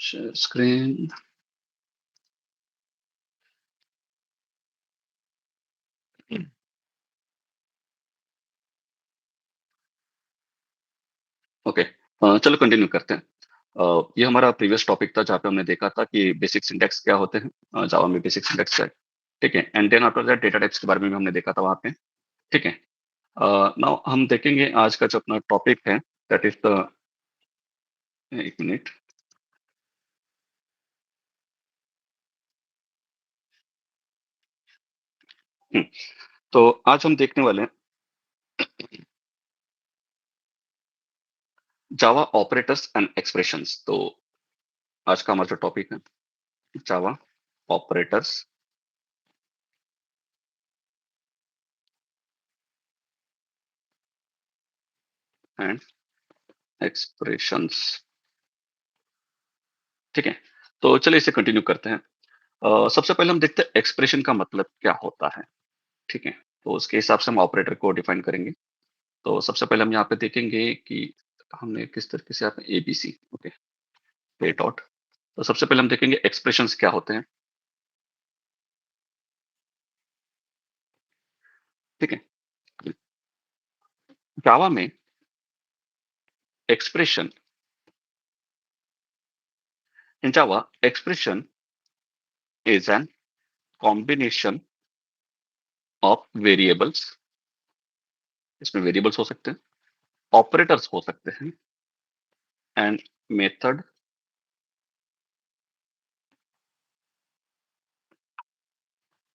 Share screen. Okay, चलो continue करते हैं। ये हमारा प्रीवियस टॉपिक था जहाँ पे हमने देखा था कि बेसिक सिंटैक्स क्या होते हैं, जावा में बेसिक सिंटैक्स क्या है। ठीक है, and then after that data types के बारे में भी हमने देखा था वहाँ पे। ठीक है, नाउ हम देखेंगे आज का जो अपना टॉपिक है, दैट इज द, एक मिनट। तो आज हम देखने वाले हैं जावा ऑपरेटर्स एंड एक्सप्रेशंस। तो आज का हमारा जो टॉपिक है, जावा ऑपरेटर्स एंड एक्सप्रेशंस। ठीक है, तो चलिए इसे कंटिन्यू करते हैं। सबसे पहले हम देखते हैं एक्सप्रेशन का मतलब क्या होता है। ठीक है, तो उसके हिसाब से हम ऑपरेटर को डिफाइन करेंगे। तो सबसे पहले हम यहाँ पे देखेंगे कि हमने किस तरीके से यहाँ पे एबीसी, ओके, ए डॉट। तो सबसे पहले हम देखेंगे एक्सप्रेशंस क्या होते हैं। ठीक है, जावा में expression, in Java expression is an combination of variables. इसमें वेरिएबल्स हो सकते हैं, ऑपरेटर्स हो सकते हैं, एंड मेथड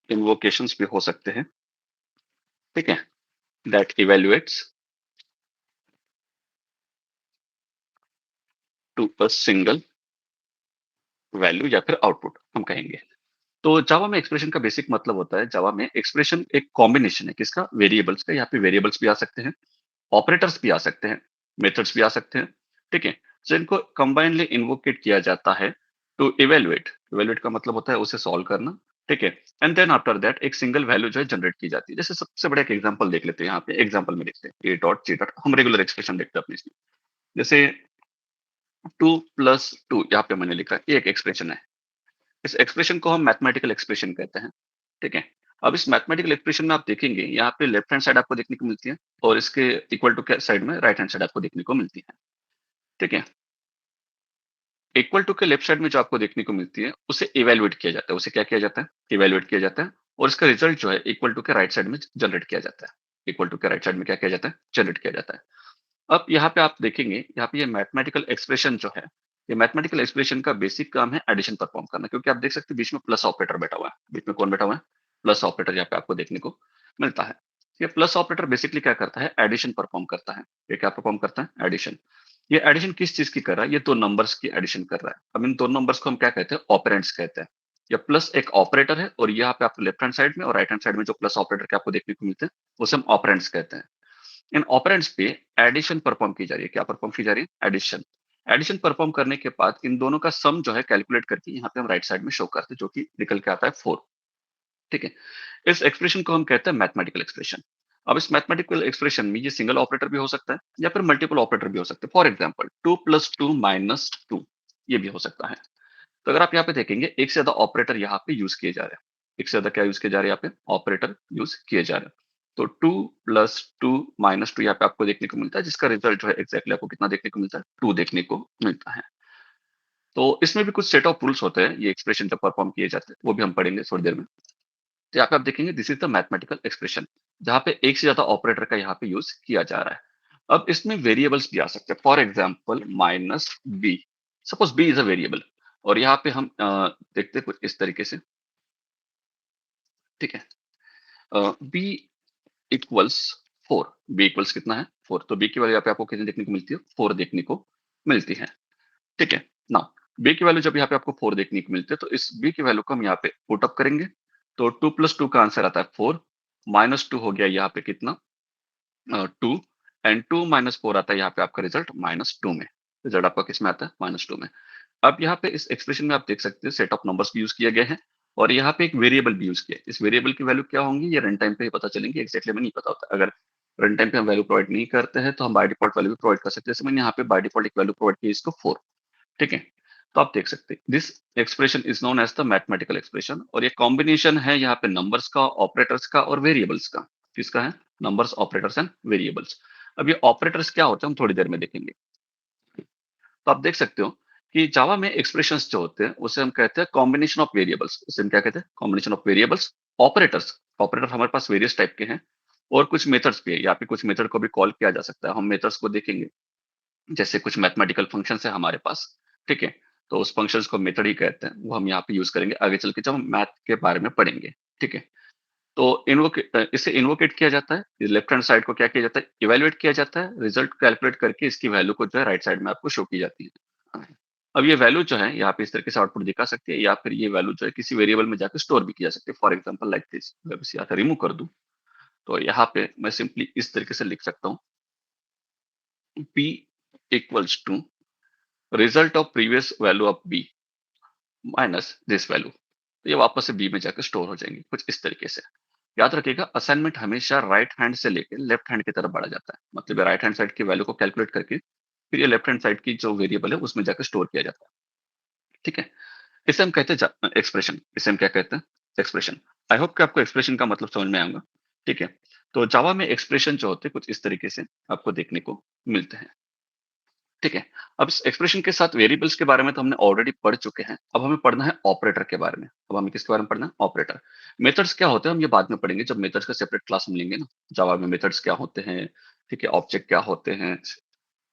इन्वोकेशंस भी हो सकते हैं। ठीक है, that evaluates to a single value या फिर आउटपुट हम कहेंगे। तो जावा में एक्सप्रेशन का बेसिक मतलब होता है, जावा में एक्सप्रेशन एक कॉम्बिनेशन है किसका, वेरिएबल्स का। यहाँ पे वेरिएबल्स भी आ सकते हैं, ऑपरेटर्स भी आ सकते हैं, मेथड्स भी आ सकते हैं। ठीक है, तो इनको कंबाइनली इन्वोकेट किया जाता है टू इवेलुएट। इवेलुएट का मतलब होता है उसे सॉल्व करना। ठीक है, एंड देन आफ्टर दैट एक सिंगल वैल्यू जो है जनरेट की जाती है। जैसे सबसे बड़ा एक एग्जांपल देख लेते हैं, यहाँ पे एग्जांपल में देखते हैं ए डॉट जी डॉट, हम रेगुलर एक्सप्रेशन देखते हैं अपने इसमें। जैसे 2 + 2 यहाँ पे मैंने लिखा है, ये एक एक्सप्रेशन है। इस एक्सप्रेशन को हम मैथमेटिकल एक्सप्रेशन कहते हैं। ठीक है, अब इस मैथमेटिकल एक्सप्रेशन में आप देखेंगे यहाँ पे लेफ्ट हैंड साइड आपको देखने को मिलती है, और इसके इक्वल टू के साइड में राइट हैंड साइड आपको देखने को मिलती है। ठीक है, इक्वल टू के लेफ्ट साइड में जो आपको देखने को मिलती है उसे इवेलुएट किया जाता है। उसे क्या किया जाता है, इवेलुएट किया जाता है, और इसका रिजल्ट जो है इक्वल टू के राइट साइड में जनरेट किया जाता है। इक्वल टू के राइट साइड में क्या किया जाता है, जनरेट किया जाता है। अब यहाँ पे आप देखेंगे, यहाँ पे ये मैथमेटिकल एक्सप्रेशन जो है, ये मैथमेटिकल एक्सप्रेशन का बेसिक काम है एडिशन परफॉर्म करना। क्योंकि आप देख सकते हैं बीच में प्लस ऑपरेटर बैठा हुआ है। बीच में कौन बैठा हुआ है, प्लस ऑपरेटर यहाँ पे आपको देखने को मिलता है। ये प्लस ऑपरेटर बेसिकली क्या करता है, एडिशन परफॉर्म करता है। ये क्या परफॉर्म करता है, एडिशन। ये एडिशन किस चीज की कर रहा है, ये दो नंबर्स की एडिशन कर रहा है। अब इन दोनों नंबर्स को हम क्या कहते हैं, ऑपरेंड्स कहते हैं। या प्लस एक ऑपरेटर है, और यहाँ पे आपको लेफ्ट हैंड साइड में और राइट हैंड साइड में जो प्लस ऑपरेटर के आपको देखने को मिलते हैं उसे हम ऑपरेंड्स कहते हैं। इन ऑपरेंड्स पे एडिशन परफॉर्म की जा रही है। क्या परफॉर्म की जा रही है, एडिशन। एडिशन परफॉर्म करने के बाद इन दोनों का सम जो है कैलकुलेट करके यहाँ पे हम राइट साइड में शो करते हैं, जो कि निकल के आता है 4। ठीक है, इस एक्सप्रेशन को हम कहते हैं मैथमेटिकल एक्सप्रेशन। अब इस मैथमेटिकल एक्सप्रेशन में ये सिंगल ऑपरेटर भी हो सकता है या फिर मल्टीपल ऑपरेटर भी हो सकते हैं। फॉर एग्जाम्पल 2 + 2 - 2, ये भी हो सकता है। तो अगर आप यहाँ पे देखेंगे, एक से ज्यादा ऑपरेटर यहाँ पे यूज किए जा रहे हैं। एक से ज्यादा क्या यूज किए जा रहे हैं, यहाँ पे ऑपरेटर यूज किए जा रहे हैं। तो 2 + 2 - 2 यहाँ पे आपको देखने को मिलता है, जिसका रिजल्ट जो है एग्जैक्टली आपको कितना देखने को मिलता है, 2 देखने को मिलता है। तो इसमें भी कुछ सेट ऑफ रूल्स होते हैं, ये एक्सप्रेशन जब परफॉर्म किए जाते हैं वो भी हम पढ़ेंगे थोड़ी देर में। तो यहाँ पे आप देखेंगे this is the mathematical expression, जहाँ पे एक से ज्यादा ऑपरेटर का यहाँ पे यूज किया जा रहा है। अब इसमें वेरिएबल्स भी आ सकते हैं। For example -b, suppose b is a variable, और यहाँ पे हम देखते हैं कुछ इस तरीके से। ठीक है, बी इक्वल्स 4। बी इक्वल्स कितना है, 4। तो बी की वैल्यू यहाँ पे आपको कितनी देखने को मिलती है, 4 देखने को मिलती है। ठीक है ना, बी की वैल्यू जब यहाँ पे आपको 4 देखने को मिलती है, तो इस बी की वैल्यू को हम यहाँ पे पुट अप करेंगे। तो 2 + 2 का आंसर आता है 4, -2 हो गया यहाँ पे कितना, 2, एंड 2 - 4 आता है यहाँ पे आपका रिजल्ट -2 में। रिजल्ट आपका किस में आता है, -2 में। अब यहाँ पे इस एक्सप्रेशन में आप देख सकते हैं सेट ऑफ नंबर्स भी यूज किए गए हैं, और यहाँ पे एक वेरिएबल भी यूज किया है। इस वेरिएबल की वैल्यू क्या होंगी, ये रन टाइम पे ही पता चलेंगे, एक्जैक्टली हमें नहीं पता होता। अगर रन टाइम पे हम वैल्यू प्रोवाइड नहीं करते हैं तो हम बाय डिफॉल्ट वैल्यू भी प्रोवाइड कर सकते हैं। जैसे मैंने यहाँ पे बाय डिफॉल्ट एक वैल्यू प्रोवाइड की इसको 4। ठीक है, तो आप देख सकते हैं this expression is known as the mathematical expression, और ये कॉम्बिनेशन है यहाँ पे नंबर्स का, ऑपरेटर्स का और वेरिएबल्स का। किसका है? Numbers, operators and variables. अब ये ऑपरेटर्स क्या होते हैं हम थोड़ी देर में देखेंगे। तो आप देख सकते हो कि जावा में एक्सप्रेशंस जो होते हैं उसे हम कहते हैं कॉम्बिनेशन ऑफ वेरिएबल्स। उसे हम क्या कहते हैं? Combination of variables. Operators, operator हमारे पास वेरियस टाइप के हैं, और कुछ मेथड्स भी है, यहाँ पे कुछ मेथड को भी कॉल किया जा सकता है, हम मेथड्स को देखेंगे। जैसे कुछ मैथमेटिकल फंक्शंस है हमारे पास, ठीक है? तो उस फंक्शंस को मेथड ही कहते हैं, वो हम यहाँ पे यूज करेंगे आगे चल के जब हम मैथ के बारे में पढ़ेंगे, ठीक है? तो इसे इन्वोकेट किया जाता है, लेफ्ट हैंड साइड को क्या किया जाता है? इवेल्युएट किया जाता है, रिजल्ट कैलकुलेट करके इसकी वैल्यू को जो है राइट साइड में आपको शो की जाती है। अब ये वैल्यू जो है यहाँ पे इस तरीके से आउटपुट दिखा सकती है, या फिर ये वैल्यू जो है किसी वेरिएबल में जाकर स्टोर भी किया सकती है। फॉर एग्जाम्पल लाइक दिस, अगर इसे यहाँ से रिमूव कर दूं तो यहाँ पे मैं सिंपली इस तरीके से लिख सकता हूँ, p equals to result of previous value of b minus this value. तो ये वापस से बी में जाकर स्टोर हो जाएंगे, कुछ इस तरीके से। याद रखिएगा असाइनमेंट हमेशा राइट हैंड से लेकर लेफ्ट हैंड की तरफ बढ़ा जाता है, मतलब राइट हैंड साइड की वैल्यू को कैलकुलेट करके फिर ये लेफ्ट हैंड साइड की जो वेरिएबल है उसमें जाकर स्टोर किया जाता है, ठीक है? इसे हम कहते हैं एक्सप्रेशन। इसे हम क्या कहते हैं? एक्सप्रेशन। आई होप कि आपको एक्सप्रेशन का मतलब समझ में आएगा, ठीक है? तो जावा में एक्सप्रेशन जो होते हैं कुछ इस तरीके से आपको देखने को मिलते हैं, ठीक है? अब इस एक्सप्रेशन के साथ वेरिएबल्स के बारे में तो हमने ऑलरेडी पढ़ चुके हैं, अब हमें पढ़ना है ऑपरेटर के बारे में। अब हमें किसके बारे में पढ़ना है? ऑपरेटर। मेथड्स क्या होते हैं हम ये बाद में पढ़ेंगे, जब मेथड्स का सेपरेट क्लास हम लेंगे ना। जावा में मेथड्स क्या होते हैं, ठीक है? ऑब्जेक्ट क्या होते हैं,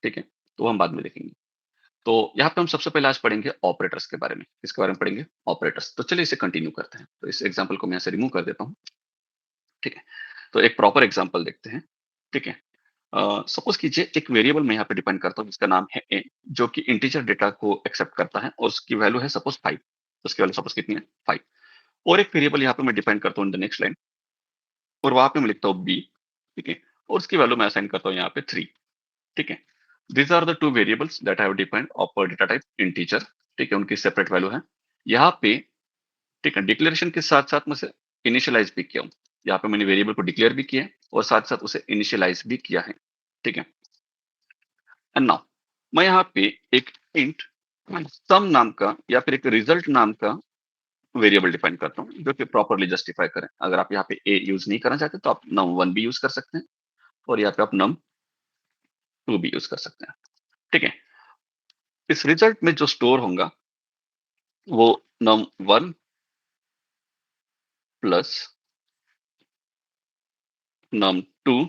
ठीक है? तो वो हम बाद में देखेंगे। तो यहाँ पे हम सबसे पहले आज पढ़ेंगे ऑपरेटर्स के बारे में। किसके बारे में पढ़ेंगे? ऑपरेटर्स। तो चलिए इसे कंटिन्यू करते हैं। तो इस एग्जाम्पल को मैं यहाँ से रिमूव कर देता हूँ, ठीक है? तो एक प्रॉपर एग्जाम्पल देखते हैं, ठीक है? सपोज कीजिए एक वेरिएबल मैं यहाँ पे डिफाइन करता हूँ जिसका नाम है ए, जो कि इंटीजर डेटा को एक्सेप्ट करता है, और उसकी वैल्यू है सपोज 5। उसकी वैल्यू सपोज कितनी है? 5। और एक वेरिएबल यहाँ पे मैं डिफाइन करता हूँ इन द नेक्स्ट लाइन, और वहां पे मैं लिखता हूँ बी, ठीक है? और उसकी वैल्यू मैं असाइन करता हूँ यहाँ पे 3, ठीक है? These are the two variables that have defined of data type integer, ठीक है? उनकी सेपरेट वैल्यू है यहाँ पे, ठीक है? डिक्लेरेशन के साथ साथ मैं उसे इनिशियलाइज भी किया हूँ। यहाँ पे मैंने वेरिएबल को डिक्लेयर भी किया है और साथ साथ उसे इनिशियलाइज भी किया है, ठीक है? एंड नाउ मैं यहाँ पे एक इंट सम नाम का या फिर एक रिजल्ट नाम का वेरिएबल डिफाइन करता हूँ, जो कि प्रॉपरली जस्टिफाई करें। अगर आप यहाँ पे ए यूज नहीं करना चाहते तो आप num1 भी यूज कर सकते हैं, और यहाँ पे आप num2 भी यूज कर सकते हैं, ठीक है? इस रिजल्ट में जो स्टोर होगा वो num1 plus num2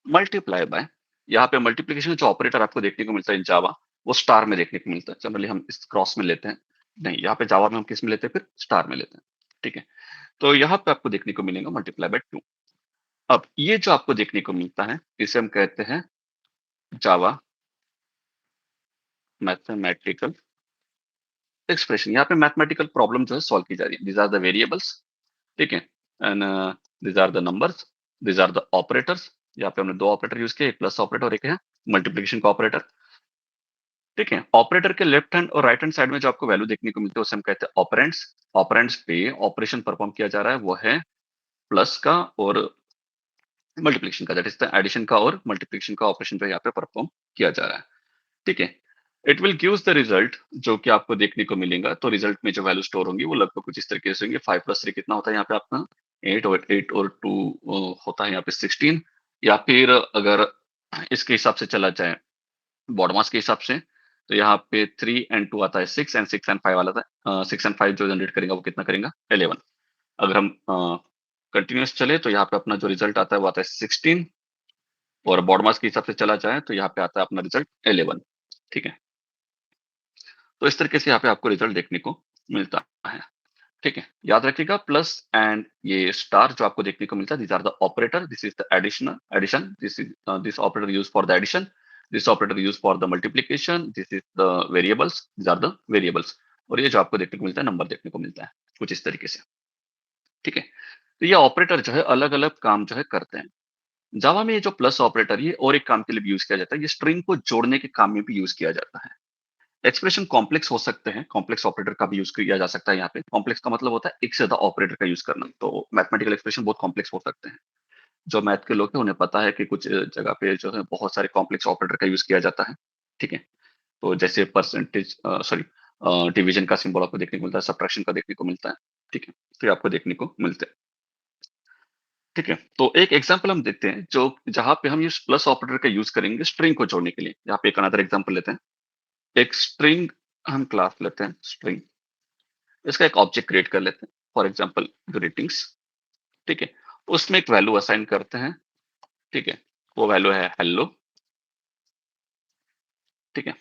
multiply by, यहाँ पे मल्टीप्लीकेशन जो ऑपरेटर आपको देखने को मिलता है इन जावा, वो स्टार में देखने को मिलता है। जनरली हम इस क्रॉस में लेते हैं, नहीं, यहाँ पे जावा में हम किस में लेते हैं? फिर स्टार में लेते हैं, ठीक है? तो यहाँ पे आपको देखने को मिलेगा मल्टीप्लाई बाय 2। अब ये जो आपको देखने को मिलता है इसे हम कहते हैं जावा मैथमेटिकल एक्सप्रेशन। यहाँ पे मैथमेटिकल प्रॉब्लम जो है सॉल्व की जा रही है। दीज आर द वेरिएबल्स, ठीक है? And these are the numbers, these are the operators. यहाँ पे हमने दो ऑपरेटर यूज किए, एक प्लस ऑपरेटर और एक है मल्टीप्लीकेशन का ऑपरेटर, ठीक है? ऑपरेटर के लेफ्ट हैंड और राइट हैंड साइड में जो आपको वैल्यू देखने को मिलती है उसे हम कहते हैं ऑपरेंड्स। ऑपरेंड्स पे ऑपरेशन परफॉर्म किया जा रहा है, वो है प्लस का और मल्टीप्लिकेशन का, दैट इज द एडिशन का और मल्टीप्लिकेशन का ऑपरेशन जो यहाँ पे परफॉर्म किया जा रहा है, ठीक है? It will gives the result जो कि आपको देखने को मिलेगा। तो रिजल्ट में जो वैल्यू स्टोर होंगी वो लगभग कुछ इस तरीके से होंगे। 5 प्लस 3 कितना होता है यहाँ पे आपका? 8 और 2 होता है यहाँ पे 16। या फिर अगर इसके हिसाब से चला जाए बॉडमास के हिसाब से, तो यहाँ पे 3 एंड 2 आता है 6, एंड 6 एंड 5 वाला था। 6 एंड 5 जो जनरेट करेगा वो कितना करेगा? 11। अगर हम कंटिन्यूस चले तो यहाँ पे अपना जो रिजल्ट आता है वो आता है 16, और बॉडमास के हिसाब से चला जाए तो यहाँ पे आता है अपना रिजल्ट 11, ठीक है? तो इस तरीके से यहाँ पे आपको रिजल्ट देखने को मिलता है, ठीक है? याद रखिएगा प्लस एंड ये स्टार जो आपको देखने को मिलता है, these are the operator, this is the addition, this is this operator use for the addition, this operator use for the multiplication, this is the variables, these are the variables. और ये जो आपको देखने को मिलता है नंबर देखने को मिलता है, कुछ इस तरीके से, ठीक है? तो ये ऑपरेटर जो है अलग अलग काम जो है करते हैं। जावा में ये जो प्लस ऑपरेटर ये और एक काम के लिए भी यूज किया जाता है, ये स्ट्रिंग को जोड़ने के काम में भी यूज किया जाता है। एक्सप्रेशन कॉम्प्लेक्स हो सकते हैं, कॉम्प्लेक्स ऑपरेटर का भी यूज किया जा सकता है। यहाँ पे कॉम्प्लेक्स का मतलब होता है एक से ज्यादा ऑपरेटर का यूज करना। तो मैथमेटिकल एक्सप्रेशन बहुत कॉम्प्लेक्स हो सकते हैं। जो मैथ के लोग हैं उन्हें पता है कि कुछ जगह पे जो है बहुत सारे कॉम्प्लेक्स ऑपरेटर का यूज किया जाता है, ठीक है? तो जैसे परसेंटेज सॉरी डिवीजन का सिंबल आपको देखने को मिलता है, सब्ट्रैक्शन का देखने को मिलता है, ठीक है? तो ये आपको देखने को मिलते हैं, ठीक है? तो एक एग्जांपल हम देखते हैं जो जहाँ पे हम इस प्लस ऑपरेटर का यूज़ करेंगे स्ट्रिंग को जोड़ने के लिए। यहाँ पे एक अनदर एग्जांपल लेते हैं। एक स्ट्रिंग हम क्लास लेते हैं स्ट्रिंग, इसका एक ऑब्जेक्ट क्रिएट कर लेते हैं, फॉर एग्जांपल ग्रीटिंग्स, ठीक है? उसमें एक वैल्यू असाइन करते हैं, ठीक है? वो वैल्यू है हेलो, ठीक है?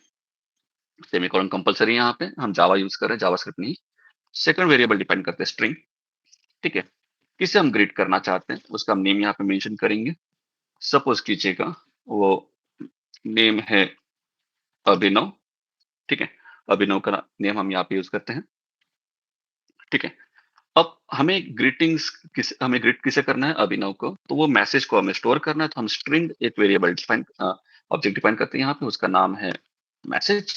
सेमीकोलन कंपल्सरी यहाँ पे हम जावा यूज़ कर रहे हैं, जावास्क्रिप्ट नहीं। सेकंड वेरिएबल डिफाइन करते हैं स्ट्रिंग, ठीक है? किसे हम ग्रीट करना चाहते हैं, उसका हम नेम यहाँ पे मेंशन करेंगे। सपोज कीजिएगा वो नेम है अभिनव, ठीक है? अभिनव का नेम हम यहाँ पे यूज़ करते हैं, ठीक है? अब हमें ग्रीट किसे करना है, अभिनव को, तो वो मैसेज को हमें स्टोर करना है, तो हम स्ट्रिंग एक वेरिएबल डिफाइन ऑब्जेक्ट डिफाइन करते हैं यहाँ पे, उसका नाम है मैसेज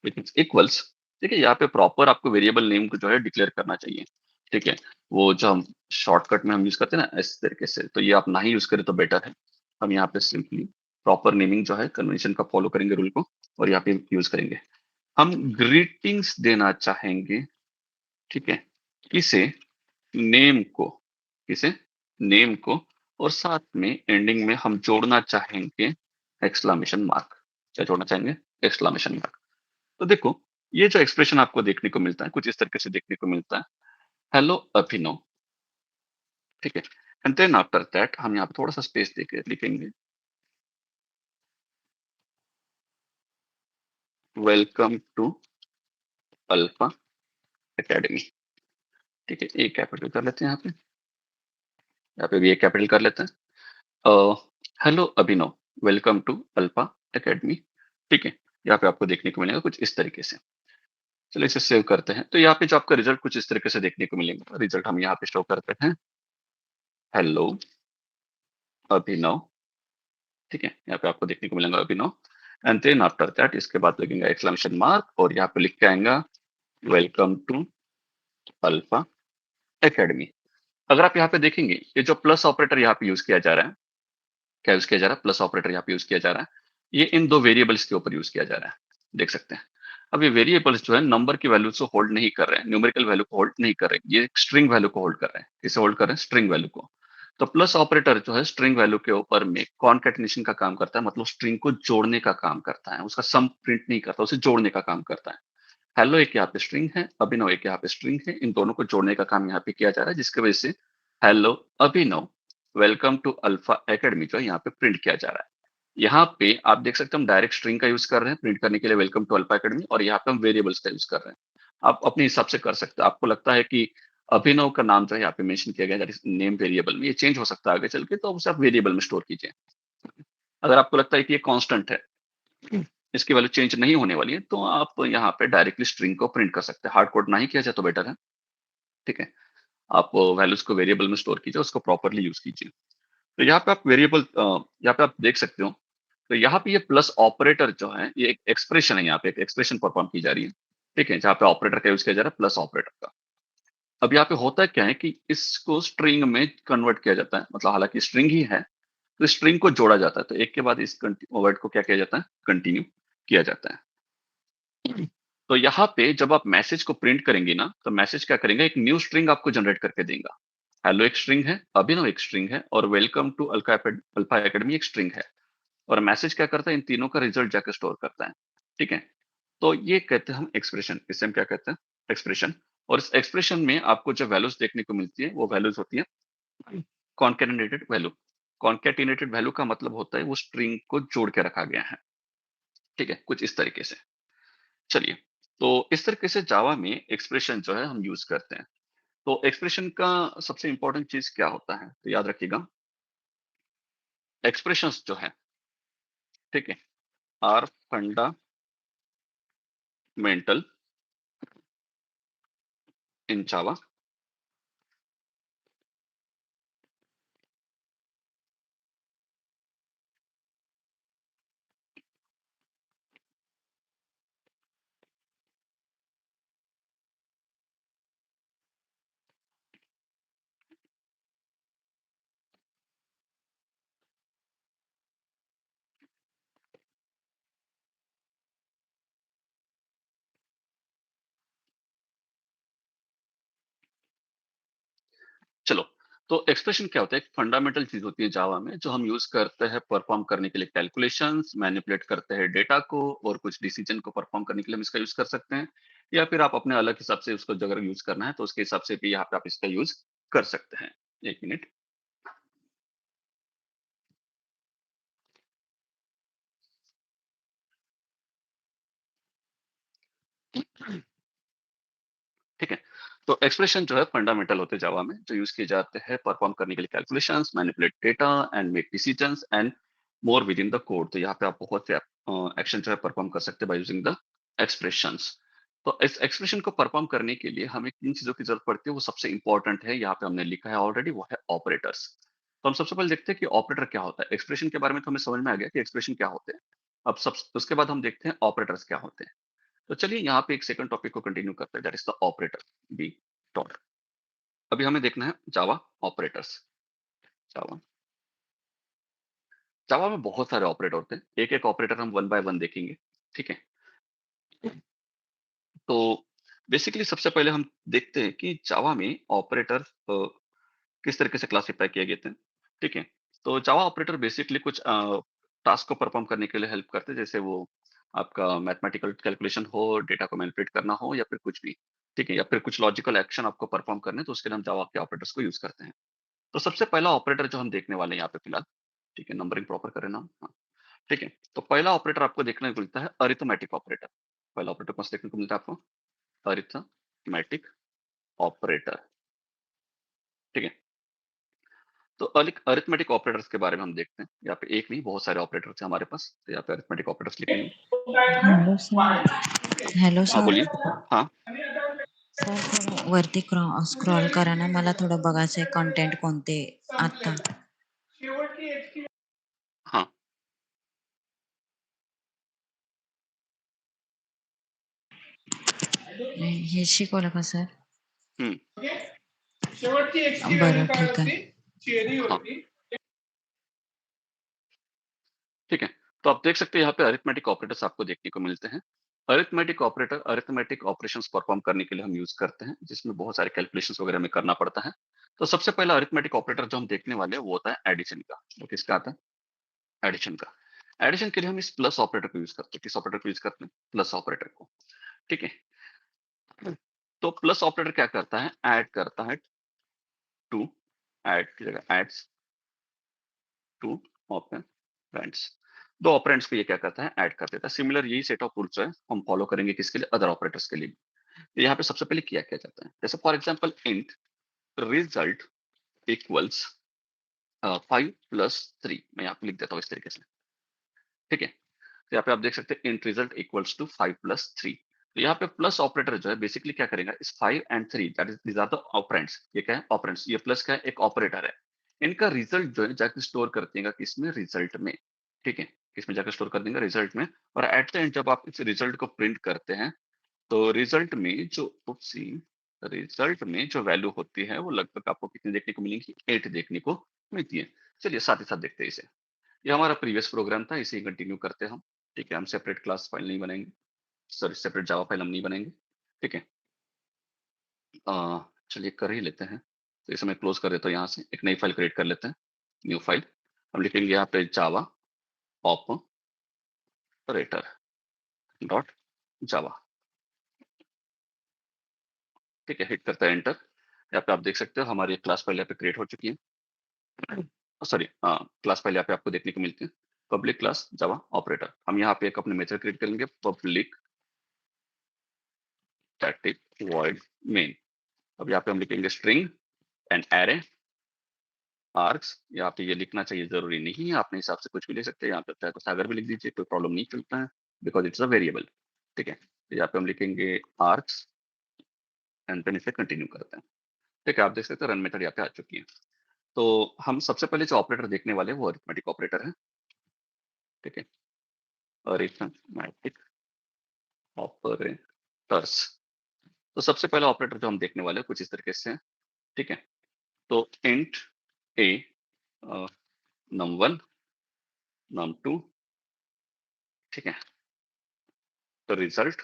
विच मीन्स इक्वल्स, ठीक है? यहाँ पे प्रॉपर आपको वेरिएबल नेम को जो है डिक्लेयर करना चाहिए, ठीक है? वो जो हम शॉर्टकट में हम यूज करते हैं ना इस तरीके से, तो ये आप ना ही यूज करें तो बेटर है। हम यहाँ पे सिंपली प्रॉपर नेमिंग जो है कन्वेंशन का फॉलो करेंगे रूल को, और यहाँ पे यूज करेंगे। हम ग्रीटिंग्स देना चाहेंगे, ठीक है? किसे, नेम को, किसे, नेम को, और साथ में एंडिंग में हम जोड़ना चाहेंगे एक्सक्लेमेशन मार्क। क्या जोड़ना चाहेंगे? Exclamation mark. तो देखो, ये जो एक्सप्रेशन आपको देखने को मिलता है कुछ इस तरीके से देखने को मिलता है, हेलो अभिनव, ठीक है? एंड देन आफ्टर दैट हम यहाँ पे थोड़ा सा स्पेस देके लिखेंगे वेलकम टू अल्फा एकेडमी, ठीक है? ए कैपिटल कर लेते हैं, यहाँ पे भी एक कैपिटल कर लेते हैं। Hello Abhinav, welcome to Alpha Academy, ठीक है? यहाँ पे आपको देखने को मिलेगा कुछ इस तरीके से। चलिए इसे सेव करते हैं, तो यहाँ पे जो आपका रिजल्ट कुछ इस तरीके से देखने को मिलेगा। रिजल्ट हम यहाँ पे शो करते हैं, हेलो अभिनव, ठीक है? यहाँ पे आपको देखने को मिलेगा अभिनव, एंड देन आफ्टर दैट इसके बाद लगेगा एक्सक्लेमेशन मार्क, और यहाँ पे लिख के आएगा वेलकम टू अल्फा एकेडमी। अगर आप यहाँ पे देखेंगे, ये जो प्लस ऑपरेटर यहाँ पे यूज किया जा रहा है, क्या यूज किया जा रहा है? प्लस ऑपरेटर यहाँ पे यूज किया जा रहा है, ये इन दो वेरिएबल्स के ऊपर यूज किया जा रहा है, देख सकते हैं। अब ये वेरिएबल्स जो है नंबर की वैल्यू को होल्ड नहीं कर रहे हैं, न्यूमेरिकल वैल्यू को होल्ड नहीं कर रहे हैं, ये स्ट्रिंग वैल्यू को होल्ड कर रहे हैं। किसे होल्ड कर रहे हैं? स्ट्रिंग वैल्यू को। तो प्लस ऑपरेटर जो है स्ट्रिंग वैल्यू के ऊपर में कॉन्केटिनेशन का काम करता है, मतलब स्ट्रिंग को जोड़ने का काम करता है, उसका सम प्रिंट नहीं करता, उसे जोड़ने का काम करता है। हेलो एक यहाँ पे स्ट्रिंग है, अभिनव एक यहाँ पे स्ट्रिंग है, इन दोनों को जोड़ने का काम यहाँ पे किया जा रहा है, जिसकी वजह से hello Abhinav welcome to Alpha Academy जो है यहाँ पे प्रिंट किया जा रहा है। यहाँ पे आप देख सकते हैं हम डायरेक्ट स्ट्रिंग का यूज कर रहे हैं प्रिंट करने के लिए वेलकम टू अल्फा एकेडमी, और यहाँ पे हम वेरिएबल्स का यूज कर रहे हैं। आप अपने हिसाब से कर सकते हैं। आपको लगता है कि अभिनव का नाम जो है यहाँ पे मेंशन किया गया दैट इज नेम वेरिएबल में, ये चेंज हो सकता है आगे चल के, तो उसे आप वेरिएबल में स्टोर कीजिए। अगर आपको लगता है कि ये कांस्टेंट है, इसकी वैल्यू चेंज नहीं होने वाली है, तो आप यहाँ पे डायरेक्टली स्ट्रिंग को प्रिंट कर सकते हैं। हार्ड कोड ना ही किया जाए तो बेटर है, ठीक है? आप वैल्यूज को वेरिएबल में स्टोर कीजिए, उसको प्रॉपरली यूज कीजिए। तो यहाँ पे आप वेरिएबल यहाँ पे आप देख सकते हो, तो यहाँ पे ये प्लस ऑपरेटर जो है ये एक एक्सप्रेशन है, यहाँ पे एक एक्सप्रेशन परफॉर्म की जा रही है, ठीक है? जहाँ पे ऑपरेटर का यूज किया जा रहा है प्लस ऑपरेटर का। अब यहाँ पे होता क्या है कि इसको स्ट्रिंग में कन्वर्ट किया जाता है, मतलब हालांकि स्ट्रिंग ही है, तो स्ट्रिंग को जोड़ा जाता है, तो एक के बाद इस वर्ड को क्या किया जाता है? कंटिन्यू किया जाता है। तो यहाँ पे जब आप मैसेज को प्रिंट करेंगे ना, तो मैसेज क्या करेंगे? एक न्यू स्ट्रिंग आपको जनरेट करके देगा। हेलो एक स्ट्रिंग है, अभिनव एक स्ट्रिंग है, और वेलकम टू अल्फा एकेडमी एक स्ट्रिंग है। और मैसेज क्या करता है? इन तीनों का रिजल्ट जाकर स्टोर करता है, ठीक है? तो ये कहते हैं हम एक्सप्रेशन, इसे हम क्या कहते हैं? एक्सप्रेशन। और इस एक्सप्रेशन में आपको जो वैल्यूज देखने को मिलती है वो वैल्यूज होती है कॉन्केटिनेटेड वैल्यू। कॉन्केटिनेटेड वैल्यू का मतलब होता है वो स्ट्रिंग को जोड़ के रखा गया है, ठीक है? कुछ इस तरीके से। चलिए, तो इस तरीके से जावा में एक्सप्रेशन जो है हम यूज करते हैं। तो एक्सप्रेशन का सबसे इंपॉर्टेंट चीज क्या होता है? तो याद रखिएगा, एक्सप्रेशंस जो है, ठीक है, आर फंडामेंटल इन जावा। चलो, तो एक्सप्रेशन क्या होता है? एक फंडामेंटल चीज़ होती है जावा में जो हम यूज़ करते हैं परफ़ॉर्म करने के लिए कैलकुलेशंस, मैनिपुलेट करते हैं डेटा को और कुछ डिसीजन को परफ़ॉर्म करने के लिए हम इसका यूज़ कर सकते हैं। या फिर आप अपने अलग हिसाब से उसको अगर यूज़ करना है तो उसके हिसाब से भी यहाँ पे आप इसका यूज़ कर सकते हैं। 1 मिनट। ठीक है? तो एक्सप्रेशन जो है फंडामेंटल होते हैं जावा में, जो यूज़ किए जाते हैं परफॉर्म करने के लिए calculations, manipulate data and make decisions and more within the code. तो यहाँ पे आप बहुत से एक्शन जो है परफॉर्म कर सकते हैं बाय यूजिंग द एक्सप्रेशंस। तो इस एक्सप्रेशन को परफॉर्म करने के लिए हमें किन चीज़ों की ज़रूरत पड़ती है, वो सबसे इम्पोर्टेंट है, यहाँ पे हमने लिखा है ऑलरेडी, वो है ऑपरेटर्स। तो हम सबसे पहले देखते हैं कि ऑपरेटर क्या होता है। एक्सप्रेशन के बारे में तो हमें समझ में आ गया कि एक्सप्रेशन क्या होते हैं। अब सब उसके बाद हम देखते हैं ऑपरेटर्स क्या होते हैं। तो चलिए यहाँ पे एक सेकंड टॉपिक को कंटिन्यू करते हैं, that is the operator B dot. अभी हमें देखना है जावा ऑपरेटर्स। जावा जावा में बहुत सारे ऑपरेटर होते हैं, एक एक ऑपरेटर हम वन बाय वन देखेंगे। ठीक है? तो बेसिकली सबसे पहले हम देखते हैं कि जावा में ऑपरेटर किस तरीके से क्लासिफाई किए गए थे। ठीक है? तो जावा ऑपरेटर बेसिकली कुछ टास्क को परफॉर्म करने के लिए हेल्प करते हैं, जैसे वो आपका मैथमेटिकल कैलकुलेशन हो, डेटा को मैनिपुलेट करना हो या फिर कुछ भी। ठीक है? या फिर कुछ लॉजिकल एक्शन आपको परफॉर्म करने हैं, तो उसके लिए हम जावा के ऑपरेटर्स को यूज करते हैं। तो सबसे पहला ऑपरेटर जो हम देखने वाले हैं यहाँ पे फिलहाल, ठीक है, नंबरिंग प्रॉपर करें नाम, हाँ, ठीक है। तो पहला ऑपरेटर आपको देखने को मिलता है अरिथमेटिक ऑपरेटर। पहला ऑपरेटर कौन सा देखने को मिलता है आपको? Arithmetic operator. ठीक है। तो अरिथमेटिक ऑपरेटर्स के बारे में हम देखते हैं। यहाँ पे एक नहीं, बहुत सारे ऑपरेटर्स हैं हमारे पास, तो यहाँ पे अरिथमेटिक ऑपरेटर्स लिखेंगे। Hello sir. हॅलो हाँ सर. बोलिए। हाँ। सर थोडं वरती स्क्रॉल करा ना, मला थोडं बघायचंय कंटेंट कोणते आता. हाँ। हे शिकवलं का सर? हम्म। बरं ठीक आहे. हाँ। ठीक है। तो आप देख सकते हैं यहाँ पे अरिथमेटिक ऑपरेटर्स आपको देखने को मिलते हैं। Arithmetic operator arithmetic operations perform करने के लिए हम यूज करते हैं, जिसमें बहुत सारे कैलकुलेशंस वगैरह हमें करना पड़ता है। तो सबसे पहला अरिथमेटिक ऑपरेटर जो हम देखने वाले हैं वो होता है एडिशन का। वो किसका आता है? एडिशन का। एडिशन के लिए हम इस प्लस ऑपरेटर को यूज करते हैं। किस ऑपरेटर को यूज करते हैं? प्लस ऑपरेटर को। ठीक है। तो प्लस ऑपरेटर क्या करता है? ऐड करता है टू, ऐड की जगह एड्स टू ऑपरेंड्स। दो ऑपरेंड्स को ये क्या करता है? ऐड कर देता है। सिमिलर यही सेट ऑफ रूल्स है हम फॉलो करेंगे किसके लिए? अदर ऑपरेटर्स के लिए भी। तो यहाँ पे सबसे पहले किया क्या जाता है, जैसे for example int result equals 5+3, मैं यहाँ पे लिख देता हूँ इस तरीके से। ठीक है? तो यहाँ पे आप देख सकते हैं इंट रिजल्ट इक्वल्स टू 5+3। तो यहाँ पे प्लस ऑपरेटर जो है बेसिकली क्या करेगा, इस 5 and 3 that is these are the operands. ये क्या है? ऑपरेंड्स। ये प्लस का है, एक ऑपरेटर है। इनका रिजल्ट जो है जाके स्टोर कर देगा किसमें? रिजल्ट में। ठीक है? किसमें जाकर स्टोर कर देंगे? रिजल्ट में। और एट द एंड जब आप इस रिजल्ट को प्रिंट करते हैं तो रिजल्ट में जो वैल्यू होती है वो लगभग आपको कितनी देखने को मिलेगी? 8 देखने को मिलती है। चलिए साथ ही साथ देखते हैं इसे। ये हमारा प्रीवियस प्रोग्राम था, इसे कंटिन्यू करते हैं हम। ठीक है? हम सेपरेट क्लास फाइल नहीं बनाएंगे, सॉरी सेपरेट जावा फाइल हम नहीं बनाएंगे। ठीक है? चलिए कर ही लेते हैं। तो इसे मैं क्लोज कर देता हूँ, यहाँ से एक नई फाइल क्रिएट कर लेते हैं। New file. हम लिखेंगे यहाँ पे जावा ऑपरेटर डॉट जावा। ठीक है? हिट करते हैं एंटर। यहाँ पे आप देख सकते हो हमारी क्लास फाइल यहाँ पे क्रिएट हो चुकी है। सॉरी, क्लास फाइल यहाँ पे आपको देखने को मिलती है। Public class Java operator. हम यहाँ पे एक अपने मेथड क्रिएट करेंगे, पब्लिक स्टैटिक वॉइड मेन। अब यहाँ पे हम लिखेंगे स्ट्रिंग एंड एरे आर्क्स। यहाँ पे ये लिखना चाहिए, जरूरी नहीं है, अपने हिसाब से कुछ भी ले सकते हैं। यहाँ पे चाहे तो सागर भी लिख दीजिए, कोई प्रॉब्लम नहीं चलता है, बिकॉज इट्स अ वेरिएबल। ठीक है? तो यहाँ पे हम लिखेंगे आर्क्स एंड देन इसे कंटिन्यू करते हैं। ठीक है? आप देख सकते हैं रन मेथड यहाँ पे आ चुकी है। तो हम सबसे पहले जो ऑपरेटर देखने वाले हैं वो अरिथमेटिक ऑपरेटर है। ठीक है? Arithmetic operators. तो सबसे पहला ऑपरेटर जो हम देखने वाले हैं कुछ इस तरीके से है। ठीक है? तो इंट ए num1 num2। ठीक है? तो रिजल्ट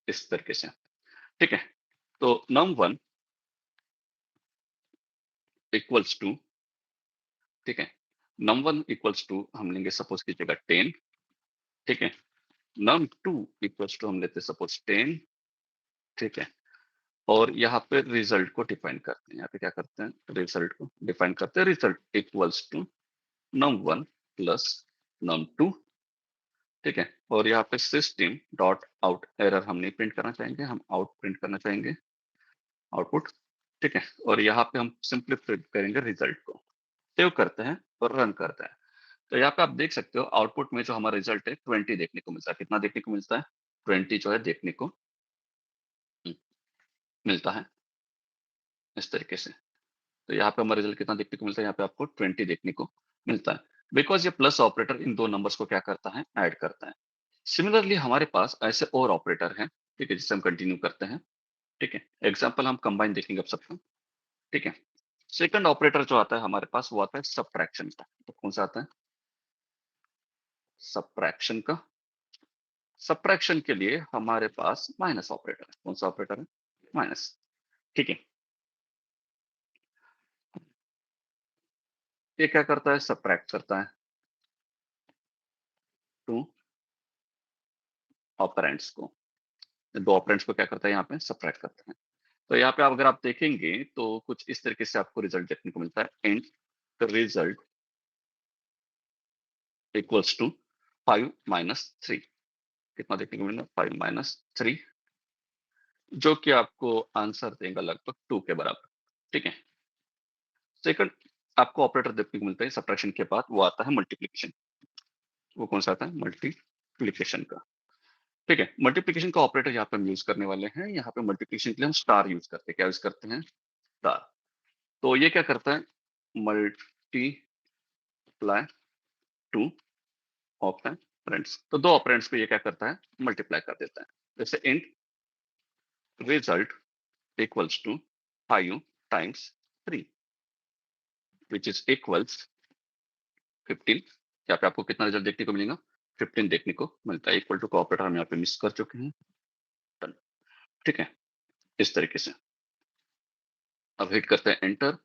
इस तरीके से। ठीक है? तो num1 इक्वल्स टू, ठीक है? num1 इक्वल्स टू हम लेंगे सपोज़ कीजिएगा 10, ठीक है? num2 इक्वल्स टू हम लेते हैं सपोज़ 10, ठीक है? और यहाँ पे रिजल्ट को डिफाइन करते हैं। यहाँ पे क्या करते हैं? रिजल्ट को डिफाइन करते हैं। Result equals to num1 plus num2, ठीक है? और यहाँ पे सिस्टम डॉट आउट एरर हम नहीं प्रिंट करना चाहेंगे, हम आउट प्रिंट करना चाहेंगे, आउटपुट, ठीक है? और यहाँ पे हम सिंपली प्रिंट करेंगे रिजल्ट को। सेव करते हैं और रन करते हैं। तो यहाँ पे आप देख सकते हो आउटपुट में जो हमारा रिजल्ट है 20 देखने को मिलता है। कितना देखने को मिलता है? 20 जो है देखने को हम्म, मिलता है इस तरीके से। तो यहाँ पे हमारा रिजल्ट कितना देखने को मिलता है? यहाँ पे आपको 20 देखने को मिलता है। बिकॉज़ ये प्लस ऑपरेटर इन 2 नंबर्स को क्या करता है? ऐड करता है। सिमिलरली हमारे पास ऐसे और ऑपरेटर हैं, ठीक है? जिससे हम कंटिन्यू करते हैं, ठीक है? एग्ज़ाम्पल हम कंबाइन देखेंगे अब सबका, ठीक है? सेकंड ऑपरेटर जो आता है हमारे पास वो आता है सब्ट्रैक्शन का। तो कौन-सा आता है? सब्ट्रैक्शन का। सब्ट्रैक्शन के लिए हमारे पास माइनस ऑपरेटर है। कौन-सा ऑपरेटर है? माइनस, ठीक है? ये क्या करता है? सब्ट्रैक्ट करता है 2 ऑपरेंड्स को। 2 ऑपरेंड्स को क्या करता है यहाँ पे? सब्ट्रैक्ट करता है। तो यहाँ पे अगर आप देखेंगे तो कुछ इस तरीके से आपको रिजल्ट देखने को मिलता है। Int result equals to 5 minus 3। कितना देखने को मिला? 5 माइनस 3, जो कि आपको आंसर देगा लगभग 2 के बराबर, ठीक है? सेकंड आपको ऑपरेटर देखने को मिलता है सब्ट्रैक्शन के बाद, वो आता है मल्टीप्लिकेशन। वो कौन-सा आता है? मल्टीप्लिकेशन का, ठीक है? मल्टीप्लिकेशन का ऑपरेटर यहाँ पे हम यूज़ करने वाले हैं। यहाँ पे मल्टीप्लिकेशन के लिए हम स्टार यूज़ करते हैं। क्या यूज़ करते हैं? स्टार। तो ये क्या करता है? Multiply 2 operands. तो 2 ऑपरेंड्स को ये क्या करता है? मल्टीप्लाई कर देता है। जैसे int result equals to 5 times 3 which is equals 15। यहाँ पे आपको कितना रिजल्ट देखने को मिलेगा? 15 देखने को मिलता है। इक्वल टू का ऑपरेटर हम यहाँ पे मिस कर चुके हैं। डन, ठीक है? इस तरीके से। अब हिट करते हैं एंटर।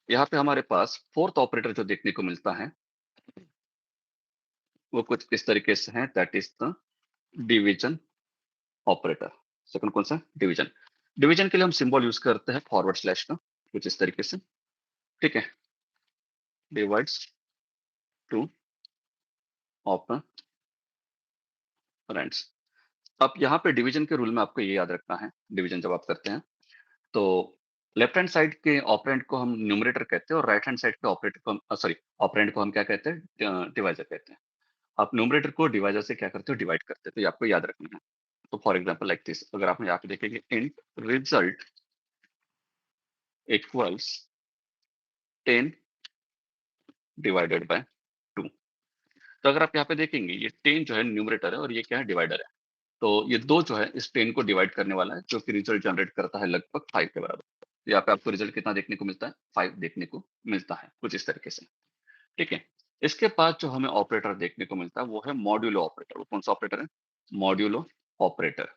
यहाँ पे हमारे पास फोर्थ ऑपरेटर जो देखने को मिलता है, वो कुछ इस तरीके से है, that is the division operator. Second कौन-सा? डिवीजन। डिवीजन के लिए हम सिंबल यूज़ करते हैं फॉरवर्ड स्लैश का, कुछ इस तरीके से, ठीक है? Divides 2 operands. अब यहाँ पे डिवीजन के रूल में आपको ये याद रखना है, डिवीजन जब आप करते हैं, तो लेफ्ट हैंड साइड के ऑपरेंड को हम न्यूमरेटर कहते हैं और राइट हैंड साइड के ऑपरेटर को हम सॉरी ऑपरेंड को हम क्या कहते हैं? डिवाइज़र कहते हैं। आप न्यूमरेटर को डिवाइज़र से क्या करते हो? डिवाइड करते हो, तो ये आपको याद रखना है। तो फॉर एग्जांपल लाइक दिस, अगर आप यहाँ पे देखेंगे int result equals 10 divided by 2। तो अगर आप यहाँ पे देखेंगे ये 10 जो है न्यूमरेटर है और ये क्या है? डिवाइडर है। तो ये 2 जो है इस 10 को डिवाइड करने वाला है, जो कि रिजल्ट जनरेट करता है लगभग 5 के बराबर। तो यहाँ पे आपको रिजल्ट कितना देखने को मिलता है? 5 देखने को मिलता है, कुछ इस तरीके से, ठीक है? इसके बाद जो हमें ऑपरेटर देखने को मिलता है वो है मॉड्यूलो ऑपरेटर। वो कौन-सा ऑपरेटर है? Modulo operator.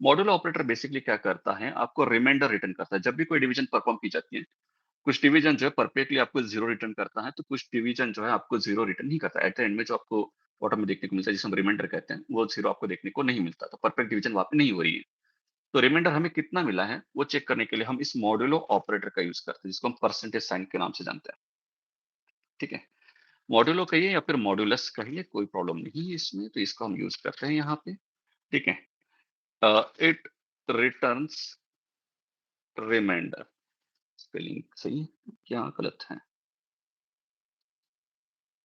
Modulo operator basically क्या करता है? आपको रिमाइंडर रिटर्न करता है। जब भी कोई डिवीजन परफॉर्म की जाती है, कुछ डिवीजन जो है परफेक्टली आपको 0 रिटर्न करता है, तो कुछ डिवीजन जो है आपको 0 रिटर्न नहीं करता है। एट द एंड में जो आपको बॉटम में देखने को मिलता है, जिसे हम रिमाइंडर कहते हैं, वो 0 आपको देखने को नहीं मिलता। तो परफेक्ट डिवीजन वहाँ पे नहीं हो रही है। तो रिमाइंडर हमें कितना मिला है, वो चेक करने के लिए हम इस मॉड्यूलो ऑपरेटर का यूज़ करते हैं, जिसको हम परसेंटेज साइन के नाम से जानते हैं, ठीक है? मॉड्यूलो कहिए या फिर मॉड्यूलस कहिए, कोई प्रॉब्लम नहीं है इसमें, तो इसको हम यूज़ करते हैं यहाँ पे, ठीक है? It returns reminder. स्पेलिंग सही है? क्या गलत है?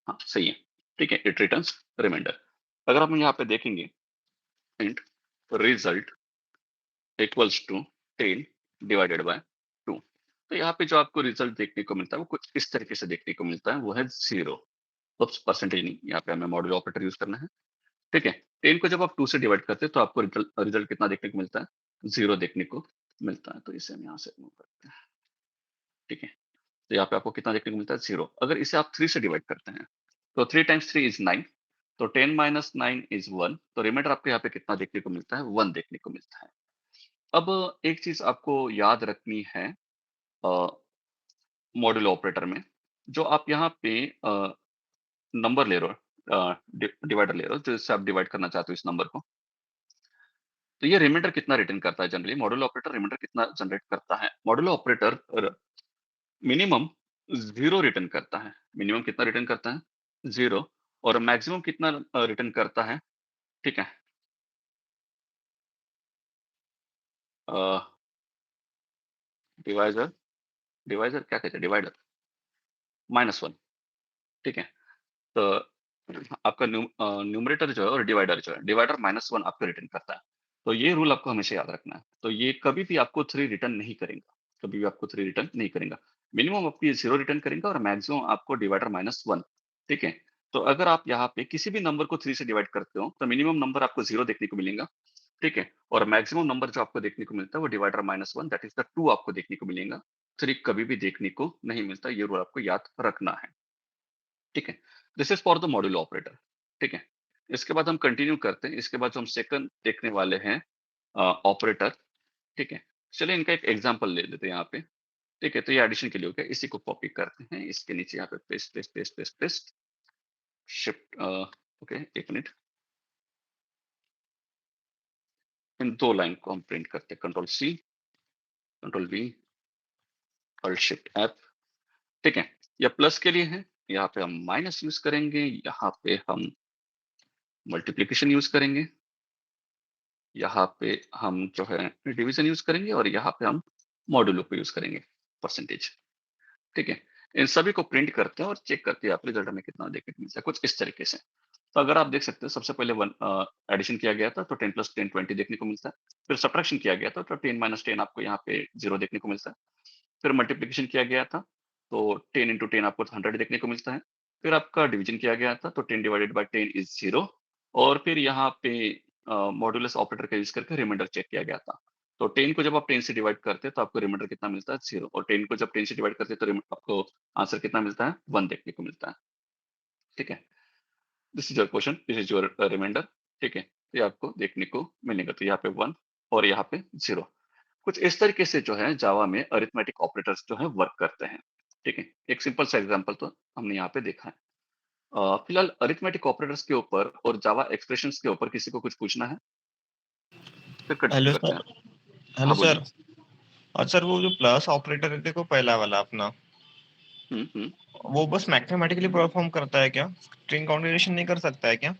हाँ, सही है। ठीक है, इट रिटर्न्स रिमाइंडर। अगर आप यहाँ पे देखेंगे int result equals to 10 divided by 2। तो यहाँ पे जो आपको रिजल्ट देखने को मिलता है वो कुछ इस तरीके से देखने को मिलता है, वो है 0। उप्स, परसेंटेज नहीं, यहाँ पे हमें मॉड्यूल ऑपरेटर यूज़ करना है। ठीक है? 10 को जब आप 2 से डिवाइड करते हैं तो आपको रिजल्ट रिजल्ट कितना देखने को मिलता है? 0 देखने को मिलता है। तो इसे हम यहाँ से रिमूव करते हैं। ठीक है? तो यहाँ पे आपको कितना देखने को मिलता है? 0। अगर इसे आप 3 से डिवाइड करते हैं, तो 3 टाइम्स 3 इज़ 9, तो 10 माइनस 9 इज़ 1, तो रिमाइंडर आपको यहाँ पे कितना देखने को मिलता है? 1 देखने को मिलता है। अब एक चीज़ आपको याद रखनी है, अ, मॉड्यूलो ऑपरेटर में जो आप यहाँ पे नंबर ले रहे हो, डिवाइडर ले रहे हो जिससे आप डिवाइड करना चाहते हो इस नंबर को। तो ये रिमाइंडर कितना रिटर्न करता है जनरली? मॉड्यूलो ऑपरेटर रिमाइंडर कितना जनरेट करता है? मॉड्यूलो ऑपरेटर मिनिमम 0 रिटर्न करता है। मिनिमम कितना रिटर्न करता है? 0। और मैक्सिमम कितना रिटर्न करता है? ठीक है। अ, डिवाइज़र डिवाइज़र क्या कहते हैं? डिवाइडर -1, ठीक है। तो आपका न्यूमरेटर जो है और डिवाइडर जो है, डिवाइडर -1 आपको रिटर्न करता है। तो ये रूल आपको हमेशा याद रखना है। तो ये कभी भी आपको 3 रिटर्न नहीं करेगा, कभी भी आपको 3 रिटर्न नहीं करेगा। मिनिमम आपको ये 0 रिटर्न करेगा और मैक्सिमम आपको डिवाइडर -1, ठीक है। तो अगर आप यहाँ पे किसी भी नंबर को 3 से डिवाइड करते हो, तो मिनिमम नंबर आपको 0 देखने को मिलेगा, ठीक है। और मैक्सिमम नंबर जो आपको देखने को मिलता है, वो डिवाइडर -1 दैट इज़ द 2 आपको देखने को मिलेगा। 3 कभी भी देखने को नहीं मिलता, ये रूल आपको याद रखना है। ठीक है। This is for the modulo operator, ठीक है। इसके बाद हम कंटिन्यू करते हैं। इसके बाद जो हम सेकंड देखने वाले हैं ऑपरेटर, ठीक है। चलिए इनका एक एग्जांपल ले लेते हैं यहाँ पे, ठीक है। तो ये एडिशन के लिए हो गया, इसी को कॉपी करते हैं, इसके नीचे यहाँ पे paste paste paste paste paste shift, okay एक मिनट। इन दो लाइन को हम प्रिंट करते हैं, कंट्रोल सी, कंट्रोल वी और शिफ्ट एफ, ठीक है। या प्लस के लिए है, यहाँ पे हम माइनस यूज करेंगे, यहाँ पे हम मल्टीप्लीकेशन यूज करेंगे, यहाँ पे हम जो है डिवीजन यूज करेंगे और यहाँ पे हम मॉड्यूलो को यूज करेंगे, परसेंटेज, ठीक है। इन सभी को प्रिंट करते हैं और चेक करते हैं आप रिजल्ट में कितना देखने को मिलता है, कुछ इस तरीके से। तो अगर आप देख सकते हैं, सबसे पहले वन एडिशन किया गया था तो 10 + 10 20 देखने को मिलता है। फिर सब्ट्रैक्शन किया गया था तो 10 - 10 आपको यहाँ पे 0 देखने को मिलता है। फिर मल्टीप्लिकेशन किया गया था तो 10 × 10 आपको 100 देखने को मिलता है। फिर आपका डिवीजन किया गया था तो 10/10 इज 0। और फिर यहाँ पे मॉड्यूलस ऑपरेटर का यूज करके रिमाइंडर चेक किया गया था। तो 10 को जब आप 10 से डिवाइड करते हैं तो आपको रिमाइंडर कितना मिलता है? 0। और 10 को जब 10 से डिवाइड करते हैं तो आपको आंसर कितना मिलता है? 1 देखने को मिलता है, ठीक है। This is your question, this is your remainder, ठीक है। ये आपको देखने को मिलेगा, तो यहाँ पे 1 और यहाँ पे 0। कुछ इस तरीके से जो है जावा में अरिथमेटिक ऑपरेटर्स जो है वर्क करते हैं, ठीक है। एक सिंपल सा एग्जांपल तो हमने यहाँ पे देखा है। फिलहाल अरिथमेटिक ऑपरेटर्स के ऊपर और जावा एक्सप्रेशंस के ऊपर किसी को कुछ पूछना है? फिर कंटिन्यू हेलो करते सर। हैं। हेलो हाँ सर। बोलिए। और सर वो जो प्लस ऑपरेटर है देखो पहला वाला अपना, हम्म। वो बस मैथमेटिकली परफॉर्म करता है क्या? स्ट्रिंग कॉम्बिनेशन नहीं कर सकता है क्या?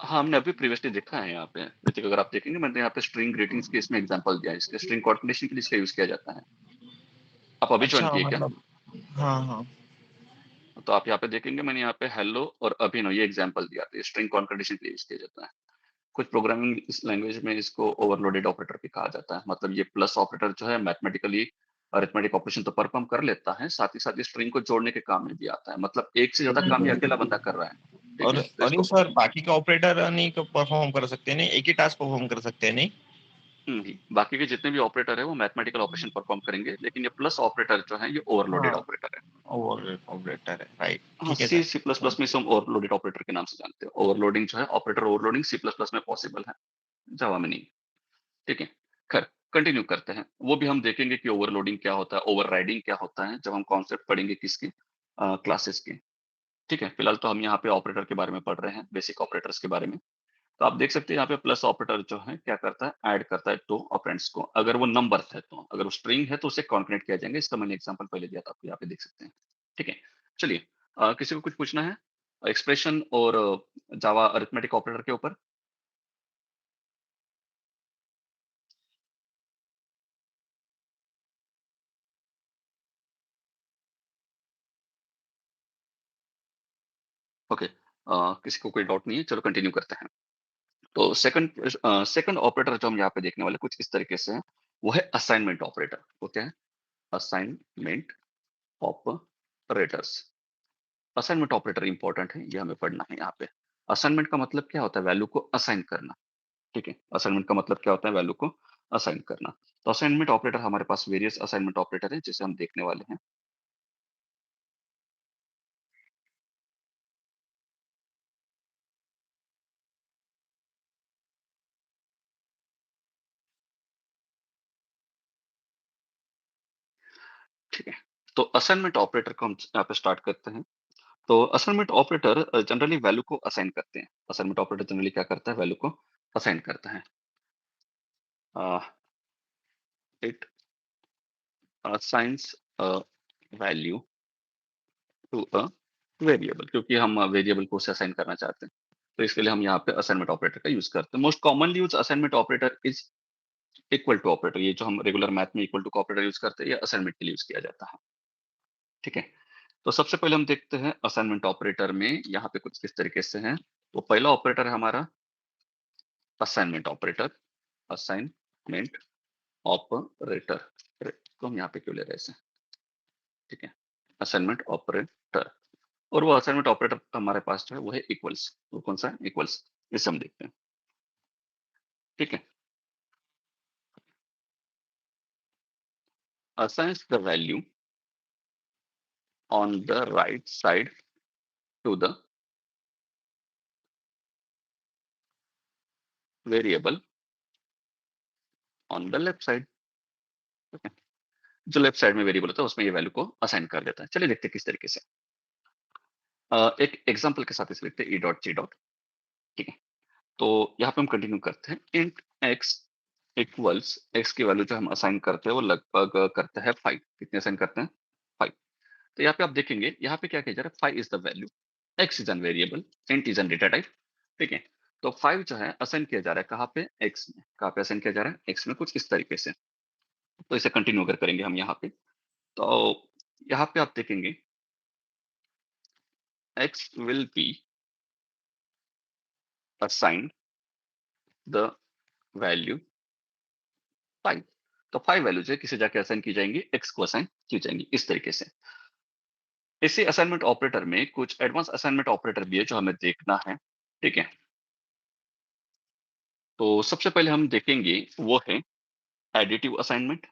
हाँ, हमने अभी प्रीवियसली देखा है यहाँ पे, ऋतिक अगर आप देखेंगे मैंने यहाँ पे स्ट्रिंग ग्रीटिंग्स के इसमें एग्जांपल दिया है, इसके स्ट्रिंग कोऑर्डिनेशन के लिए इसका यूज किया जाता है। आप अभी ज्वाइन अच्छा किए क्या? मतलब, हाँ हाँ। तो आप यहाँ पे देखेंगे मैंने यहाँ पे हेलो और अभिनव ये एग्जांपल दिया था, स्ट्रिंग कॉन्कर्डेशन के लिए यूज किया जाता है। कुछ प्रोग्रामिंग इस लैंग्वेज में इसको ओवरलोडेड ऑपरेटर भी कहा जाता है। मतलब ये प्लस ऑपरेटर जो है मैथमेटिकली अरिथमेटिक ऑपरेशन तो परफॉर्म कर लेता है, साथ ही साथ ये स्ट्रिंग को जोड़ने के काम में भी आता है। मतलब एक से ज्यादा काम ये अकेला बंदा कर रहा है, ठीक है। तो और ये इसको सर बाकी के ऑपरेटर नहीं परफॉर्म कर सकते, नहीं एक ही टास्क परफॉर्म कर सकते हैं नहीं? बाकी के जितने भी ऑपरेटर है वो मैथमेटिकल ऑपरेशन परफॉर्म करेंगे, लेकिन ये प्लस ऑपरेटर जो है ये ओवरलोडेड हाँ, ऑपरेटर है। ओवर ऑपरेटर है, राइट, हाँ, ठीक है सी सर। सी प्लस प्लस में इसे हम ओवरलोडेड ऑपरेटर के नाम से जानते हैं। ओवरलोडिंग जो है operator overloading C plus plus में पॉसिबल है, जावा में नहीं, ठीक है। खैर कंटिन्यू करते हैं, वो भी हम देखेंगे कि ओवरलोडिंग क्या होता है, ओवरराइडिंग क्या होता है, जब हम कॉन्सेप्ट पढ़ेंगे किसके, क्लासेस के, ठीक है। फिलहाल तो हम यहाँ पे ऑपरेटर के बारे में पढ़ रहे हैं, बेसिक ऑपरेटर्स के बारे में। तो आप देख सकते हैं यहाँ पे प्लस ऑपरेटर जो है क्या करता है, ऐड करता है दो ऑपरेंड्स को। अगर वो नंबर है तो, अगर वो स्ट्रिंग है तो उसे कॉन्केटेट किया जाएगा। इसका मैंने एग्जांपल पहले दिया था, आपको यहाँ पे देख सकते हैं, ठीक है। चलिए किसी को कुछ पूछना है एक्सप्रेशन और जावा अरिथमेटिक ऑपरेटर के ऊपर? ओके, किसी को कोई डाउट नहीं है, चलो कंटिन्यू करते हैं। तो सेकंड ऑपरेटर जो हम यहाँ पे देखने वाले कुछ इस तरीके से है, वो है असाइनमेंट ऑपरेटर। वो क्या है? Assignment operators. Assignment operator important है, ये हमें पढ़ना है यहाँ पे। असाइनमेंट का मतलब क्या होता है? वैल्यू को असाइन करना, ठीक है। असाइनमेंट का मतलब क्या होता है? वैल्यू को असाइन करना। तो असाइनमेंट ऑपरेटर, हमारे पास वेरियस असाइनमेंट ऑपरेटर है जिसे हम देखने वाले हैं। ठीक है। तो असाइनमेंट ऑपरेटर को हम यहाँ पे स्टार्ट करते हैं। तो असाइनमेंट ऑपरेटर जनरली वैल्यू को असाइन करते हैं। असाइनमेंट ऑपरेटर जनरली क्या करता है, वैल्यू को असाइन करता है। It assigns a value to a variable, क्योंकि हम वेरिएबल को उसे असाइन करना चाहते हैं, तो इसके लिए हम यहाँ पे असाइनमेंट ऑपरेटर का यूज करते हैं। Most commonly use assignment operator is equal to operator. ये जो हम रेगुलर मैथ में इक्वल टू का ऑपरेटर यूज करते हैं, ये असाइनमेंट के लिए यूज किया जाता है। ठीक है, तो सबसे पहले हम देखते हैं असाइनमेंट ऑपरेटर में यहाँ पे कुछ किस तरीके से है। तो पहला ऑपरेटर है हमारा असाइनमेंट ऑपरेटर। असाइनमेंट ऑपरेटर को हम यहाँ पे क्यों ले रहे हैं इसे, ठीक है, असाइनमेंट ऑपरेटर। और वो असाइनमेंट ऑपरेटर हमारे पास जो है वो है इक्वल्स। वो कौन सा है, इक्वल्स, इसे हम देखते हैं। ठीक है, assigns the value on the right side to the variable on the left side। ठीक है, जो लेफ्ट साइड में वेरिएबल होता है उसमें ये वैल्यू को असाइन कर देता है। चलिए देखते हैं किस तरीके से। एक एग्जांपल के साथ इसे लिखते हैं ई डॉट जी डॉट। ठीक है, तो यहाँ पे हम कंटिन्यू करते हैं। इंट एक्स इक्वल्स, एक्स की वैल्यू जो हम असाइन करते हैं वो लगभग करता है 5। कितने असाइन करते हैं, 5। तो यहाँ पे आप देखेंगे, यहाँ पे क्या किया जा रहा है, 5 is the value, x is an variable, int is an data type. ठीक है, तो 5 जो है असाइन किया जा रहा है कहाँ पे, एक्स में। कहाँ पे असाइन किया जा रहा है, एक्स में, कुछ इस तरीके से। तो इसे कंटिन्यू अगर करेंगे हम यहाँ पे, तो यहाँ पे आप देखेंगे x will be assigned the value 5। तो 5 वैल्यू जो है किसे जाके असाइन की जाएंगी, एक्स को असाइन की जाएंगी, इस तरीके से। इसी असाइनमेंट ऑपरेटर में कुछ एडवांस असाइनमेंट ऑपरेटर भी है जो हमें देखना है। ठीक है, तो सबसे पहले हम देखेंगे वो है एडिटिव असाइनमेंट।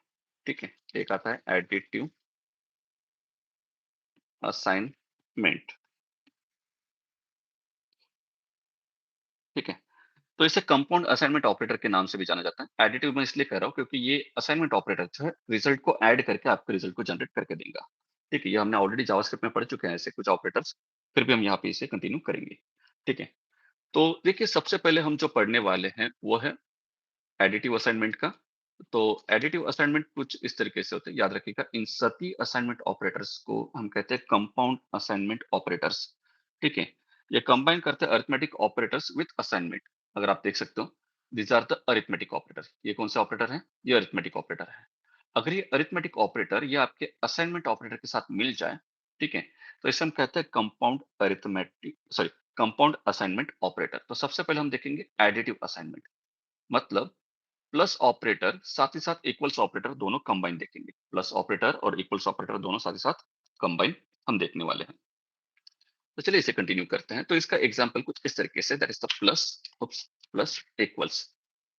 ठीक है, एक आता है एडिटिव असाइनमेंट। ठीक है, तो इसे कंपाउंड असाइनमेंट ऑपरेटर के नाम से भी जाना जाता है। एडिटिव मैं इसलिए कह रहा हूँ क्योंकि ये असाइनमेंट ऑपरेटर जो है रिजल्ट को ऐड करके आपके रिजल्ट को जनरेट करके देगा। ठीक है, ये हमने ऑलरेडी जावास्क्रिप्ट में पढ़ चुके हैं ऐसे कुछ ऑपरेटर्स, फिर भी हम यहाँ पे इसे कंटिन्यू करेंगे। ठीक है, तो देखिए सबसे पहले हम जो पढ़ने वाले हैं वो है एडिटिव असाइनमेंट का। तो एडिटिव असाइनमेंट कुछ इस तरीके से होते हैं, याद रखिएगा। इन सभी असाइनमेंट ऑपरेटर्स को हम कहते हैं कंपाउंड असाइनमेंट ऑपरेटर्स। ठीक है, ये कंबाइन करते हैं अरिथमेटिक ऑपरेटर्स विथ असाइनमेंट। अगर आप देख सकते हो, these are the arithmetic operator. ये कौन से ऑपरेटर है, ये अरिथमेटिक ऑपरेटर है। अगर ये अरिथमेटिक ऑपरेटर ये आपके असाइनमेंट ऑपरेटर के साथ मिल जाए, ठीक है, तो इसे हम कहते हैं compound arithmetic, sorry, compound assignment operator. तो सबसे पहले हम देखेंगे एडिटिव असाइनमेंट, मतलब प्लस ऑपरेटर साथ ही साथ इक्वल्स ऑपरेटर दोनों कंबाइन देखेंगे। प्लस ऑपरेटर और इक्वल्स ऑपरेटर दोनों साथ ही साथ कंबाइन हम देखने वाले हैं। तो चलिए इसे कंटिन्यू करते हैं। तो इसका एग्जांपल कुछ इस तरीके से, that is the plus, plus equals.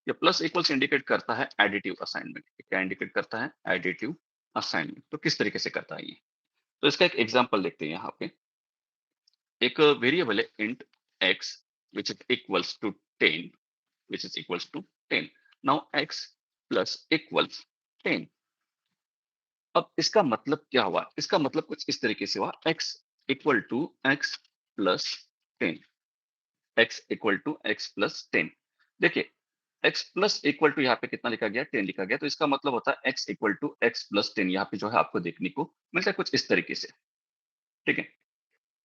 ये प्लस इक्वल्स इंडिकेट करता है एडिटिव असाइनमेंट। क्या इंडिकेट करता है, एडिटिव असाइनमेंट। तो किस तरीके से करता है ये, तो इसका एक एग्जांपल देखते हैं। यहाँ पे एक वेरिएबल है int X which is equals to 10, which is equals to 10. Now x plus equals 10. अब इसका मतलब क्या हुआ, इसका मतलब कुछ इस तरीके से हुआ, x equal to X plus 10, x equal to X plus 10। देखिए x प्लस इक्वल टू यहाँ पे कितना लिखा गया, 10 लिखा गया, तो इसका मतलब होता है x equal to X plus 10। यहाँ पे जो है आपको देखने को मिलता है कुछ इस तरीके से। ठीक है,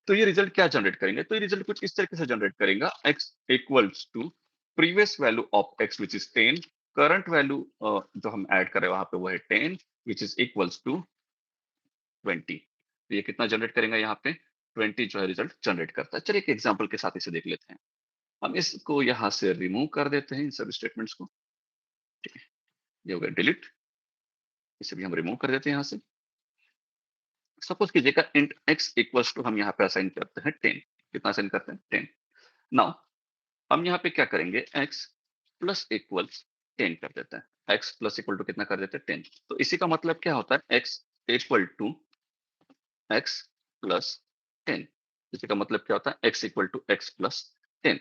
तो ये रिजल्ट क्या जनरेट करेंगे, तो ये रिजल्ट कुछ इस तरीके से जनरेट करेगा, x equals to previous value of x which is 10, current value जो हम ऐड कर रहे हैं वहां पे वो है 10 विच इज इक्वल्स टू 20। तो ये कितना जनरेट करेगा, यहाँ पे 20 जो है रिजल्ट जनरेट करता है। चलिए एक एग्जांपल के साथ इसे देख लेते हैं। हम इसको यहाँ से रिमूव कर देते हैं, इन सभी स्टेटमेंट्स को। ठीक है, ये हो गया डिलीट, इसे भी हम रिमूव कर देते हैं यहाँ से। सपोज कीजिएगा इंट x इक्वल्स टू हम यहाँ पे असाइन करते हैं 10। कितना असाइन करते हैं, 10। नाउ हम यहाँ पे क्या करेंगे, x प्लस इक्वल्स 10 कर देते हैं। x प्लस इक्वल टू कितना कर देते हैं, 10। तो इसी का मतलब क्या होता है, x equal to x plus 10। इसी का मतलब क्या होता है, x equal to x plus 10।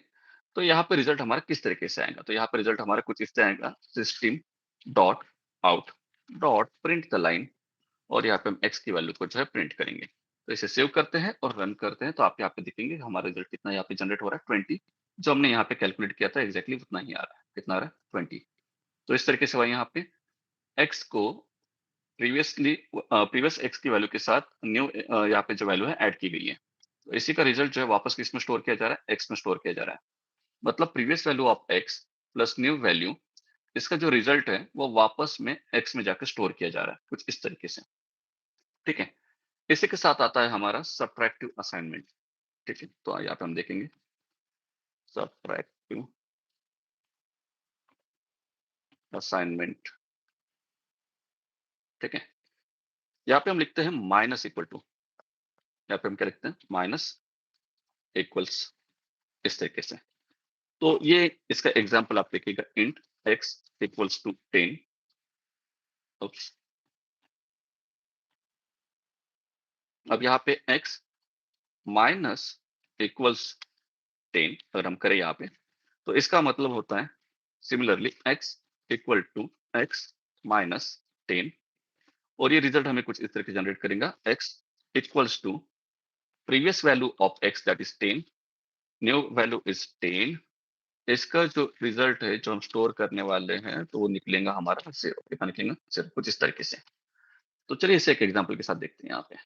तो यहाँ पे रिजल्ट हमारा किस तरीके से आएगा, तो यहाँ पे रिजल्ट हमारा कुछ इस तरह आएगा, system dot out dot print the line और यहाँ पे हम x की वैल्यू को जो है प्रिंट करेंगे। तो इसे सेव करते हैं और रन करते हैं, तो आप यहाँ पे देखेंगे हमारा रिजल्ट कितना यहाँ पे जनरेट हो रहा है 20। जो हमने यहाँ पे कैलकुलेट किया था एग्जैक्टली उतना ही आ रहा है। कितना आ रहा है 20। तो इस तरीके से वह यहाँ पे x को प्रीवियस x की वैल्यू के साथ न्यू यहाँ पे जो वैल्यू है ऐड की गई है। तो इसी का रिजल्ट जो है वापस किसमें स्टोर किया जा रहा है, x में स्टोर किया जा रहा है। मतलब previous value of x plus new value, इसका जो रिजल्ट है वो वापस में x में जाकर स्टोर किया जा रहा है, कुछ इस तरीके से। ठीक है। इसी के साथ आता है हमारा सब्ट्रैक्टिव असाइनमेंट। ठीक है, तो यहाँ पे हम देखेंगे सब्ट्रैक्टिव असाइनमेंट। ठीक है, यहाँ पे हम लिखते हैं माइनस इक्वल टू, यहाँ पे हम क्या लिखते हैं माइनस इक्वल्स, इस तरीके से। तो ये इसका एग्जाम्पल आप लिखिएगा इंट x इक्वल्स टू 10। अब यहाँ पे x माइनस इक्वल्स 10 अगर हम करें यहाँ पे, तो इसका मतलब होता है similarly x equal to x minus 10। और ये रिजल्ट हमें कुछ इस तरह के जनरेट करेगा, x equals to previous value of x that is 10, new value is 10। इसका जो रिजल्ट है जो हम स्टोर करने वाले हैं तो वो निकलेगा हमारा 0। कितना निकलेगा 0, कुछ इस तरीके से। तो चलिए इसे एक एग्जांपल के साथ देखते हैं। यहाँ पे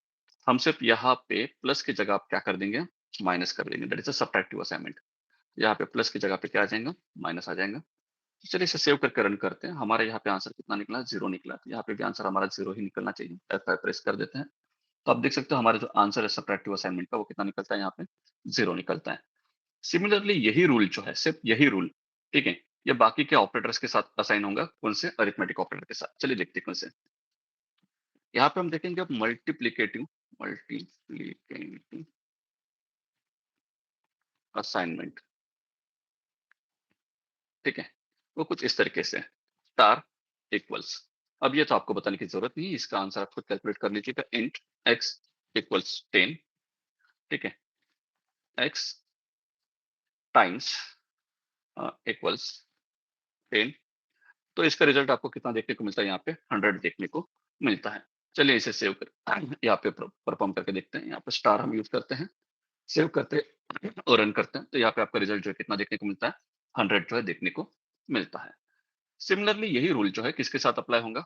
हम सिर्फ यहाँ पे प्लस की जगह आप क्या कर देंगे, माइनस कर देंगे। That is a subtractive assignment. यहाँ पे प्लस की जगह पे क्या आ जाएगा, माइनस आ जाएगा। तो चलिए इसे सेव करके रन करते हैं। हमारे यहाँ पे आंसर कितना निकला, 0 निकला। तो यहाँ पे भी आंसर हमारा 0 ही निकलना चाहिए। F5 प्रेस कर देते हैं, तो आप देख सकते हो हमारा जो आंसर है सब्ट्रैक्टिव असाइनमेंट का वो कितना निकलता है, यहाँ पे 0 निकलता है। सिमिलरली यही रूल जो है, सिर्फ यही रूल, ठीक है, ये बाकी के ऑपरेटर्स के साथ असाइन होगा। कौन से, अरिथमेटिक ऑपरेटर के साथ। चलिए देखते हैं कौन से। यहाँ पे हम देखेंगे अब मल्टीप्लीकेटिव मल्टीप्लीकेटिव असाइनमेंट। ठीक है, वो कुछ इस तरीके से स्टार इक्वल्स। अब ये तो आपको बताने की जरूरत नहीं है, इसका आंसर आप खुद कैलकुलेट कर लीजिएगा। Int x equals 10। ठीक है, x टाइम्स इक्वल्स 10। तो इसका रिजल्ट आपको कितना देखने को मिलता है, यहाँ पे 100 देखने को मिलता है। चलिए इसे सेव कर यहाँ पे परफॉर्म करके देखते हैं। यहाँ पे स्टार हम यूज करते हैं, सेव करते हैं और रन करते हैं। तो यहाँ पे आपका रिजल्ट जो है कितना देखने को मिलता है, 100 जो है देखने को मिलता है। सिमिलरली यही रूल जो है किसके साथ अप्लाई होगा,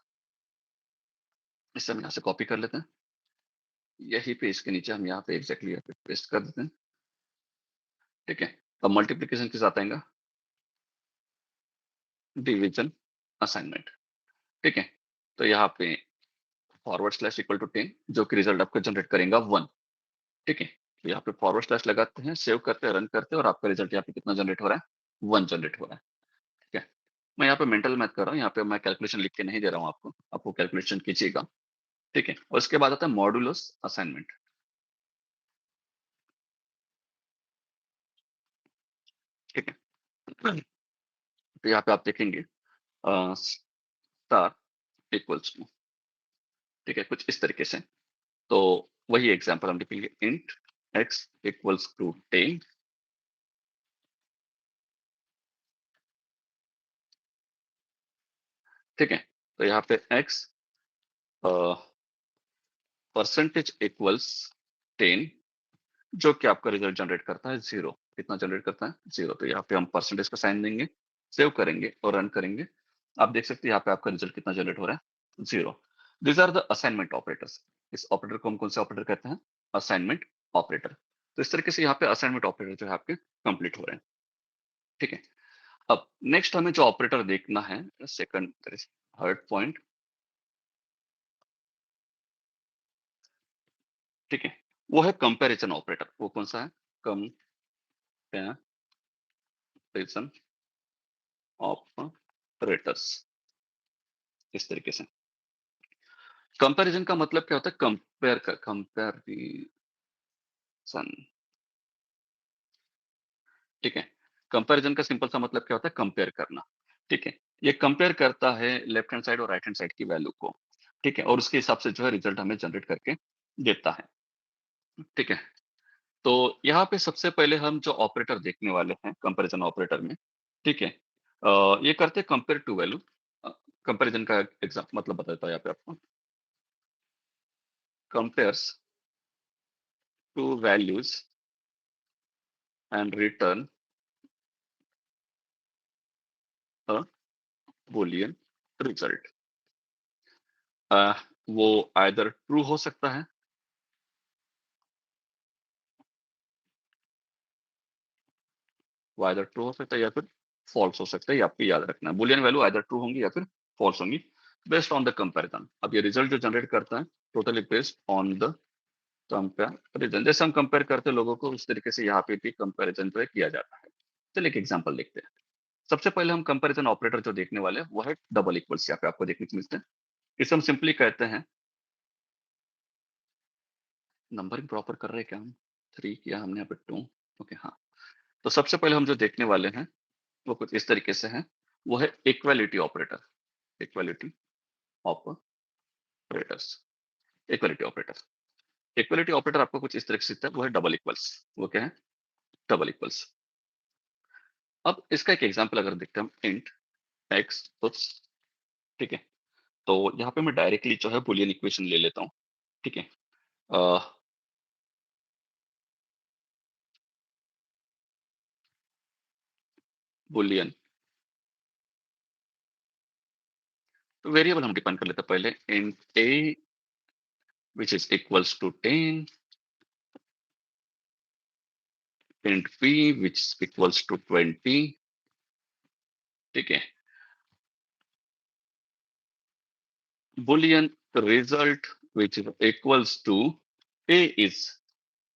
इसे हम यहाँ से कॉपी कर लेते हैं। यही पे इसके नीचे हम यहाँ पे एग्जैक्टली यहाँ पे पेस्ट कर देते हैं। ठीक है, अब मल्टीप्लीकेशन के साथ आएगा डिवीजन असाइनमेंट। ठीक है, तो यहाँ पे फॉरवर्ड स्लैश इक्वल टू 10 जो कि रिजल्ट आपको जनरेट करेगा 1। ठीक है, तो यहाँ पे फॉरवर्ड स्लैश लगाते हैं, सेव करते हैं, रन करते हैं, और आपका रिजल्ट यहाँ पे कितना जनरेट हो रहा है, 1 जनरेट हो रहा है। ठीक है, मैं यहाँ पे मेंटल मैथ कर रहा हूँ, यहाँ पे मैं कैलकुलेशन लिख के नहीं दे रहा हूँ आपको, आपको कैलकुलेशन कीजिएगा। ठीक है, और उसके बाद आता है मॉड्यूलस असाइनमेंट। ठीक है, तो यहाँ पे आप देखेंगे स्टार इक्वल्स टू, ठीक है, कुछ इस तरीके से। तो वही एग्जांपल हम लिखेंगे इंट x इक्वल्स टू 10। ठीक है, तो यहाँ पे x परसेंटेज इक्वल्स 10, जो कि आपका रिजल्ट जनरेट करता है 0। कितना जनरेट करता है, 0। तो यहाँ पे हम परसेंटेज का साइन देंगे, सेव करेंगे और रन करेंगे। आप देख सकते हैं यहाँ पे आपका रिजल्ट कितना जनरेट हो रहा है, 0। These are the assignment operators. इस ऑपरेटर को हम कौन से ऑपरेटर कहते हैं, असाइनमेंट ऑपरेटर। तो इस तरीके से यहाँ पे असाइनमेंट ऑपरेटर जो है आपके कंप्लीट हो रहे हैं। ठीक है, अब नेक्स्ट हमें जो ऑपरेटर देखना है, सेकंड थर्ड पॉइंट। ठीक है, वो है कंपैरिजन ऑपरेटर। वो कौन सा है, कंपैरिजन ऑपरेटर्स। इस तरीके से कंपैरिजन का मतलब क्या होता है, कंपैरिजन। ठीक है, कंपैरिजन का सिंपल सा मतलब क्या होता है, कंपेयर करना। ठीक है, ये कंपेयर करता है लेफ्ट हैंड साइड और राइट हैंड साइड की वैल्यू को। ठीक है, और उसके हिसाब से जो है रिजल्ट हमें जनरेट करके देता है। ठीक है, तो यहाँ पे सबसे पहले हम जो ऑपरेटर देखने वाले हैं कंपैरिजन ऑपरेटर में, ठीक है, ये करते हैं कंपेयर टू वैल्यू। कंपैरिजन का एग्जाम मतलब बताता है यहाँ पे आपको। compares two values and return a boolean result. वो either true हो सकता है, वो either true हो सकता है या फिर false हो सकता है, ये आपको याद रखना है। boolean वैल्यू either true होंगी या फिर false होंगी बेस्ड ऑन द कंपैरिजन। अब ये रिजल्ट जो जनरेट करता है totally based on the comparison. जैसे हम कंपेयर करते हैं लोगों को, उस तरीके से यहाँ पे भी कंपैरिजन जो है किया जाता है। चलिए एक एग्जांपल देखते हैं। सबसे पहले हम कंपैरिजन ऑपरेटर जो देखने वाले हैं वो है डबल इक्वल्स। यहाँ पे आपको देखने को मिलते हैं। इसे हम सिंपली कहते हैं, नंबरिंग प्रॉपर कर रहे हैं क्या हम? 3 किया हमने, यहाँ पे 2। ओके हाँ। तो सबसे पहले हम जो देखने वाले हैं वो कुछ इस तरीके से है, वो है equality operator. Equality operators, equality operator. Equality operator आपको कुछ इस तरह से दिखता है, वो है डबल इक्वल्स। वो क्या है? Double equals. अब इसका एक एग्जांपल अगर देखते हैं हम, इंट एक्स उप्स, ठीक है। तो यहाँ पे मैं डायरेक्टली जो है बुलियन इक्वेशन ले लेता हूँ, ठीक है। बुलियन तो वेरिएबल हम डिफाइन कर लेते हैं पहले, int A which is equals to 10, int B which is equals to 20, ठीक है। Boolean result which is equals to A is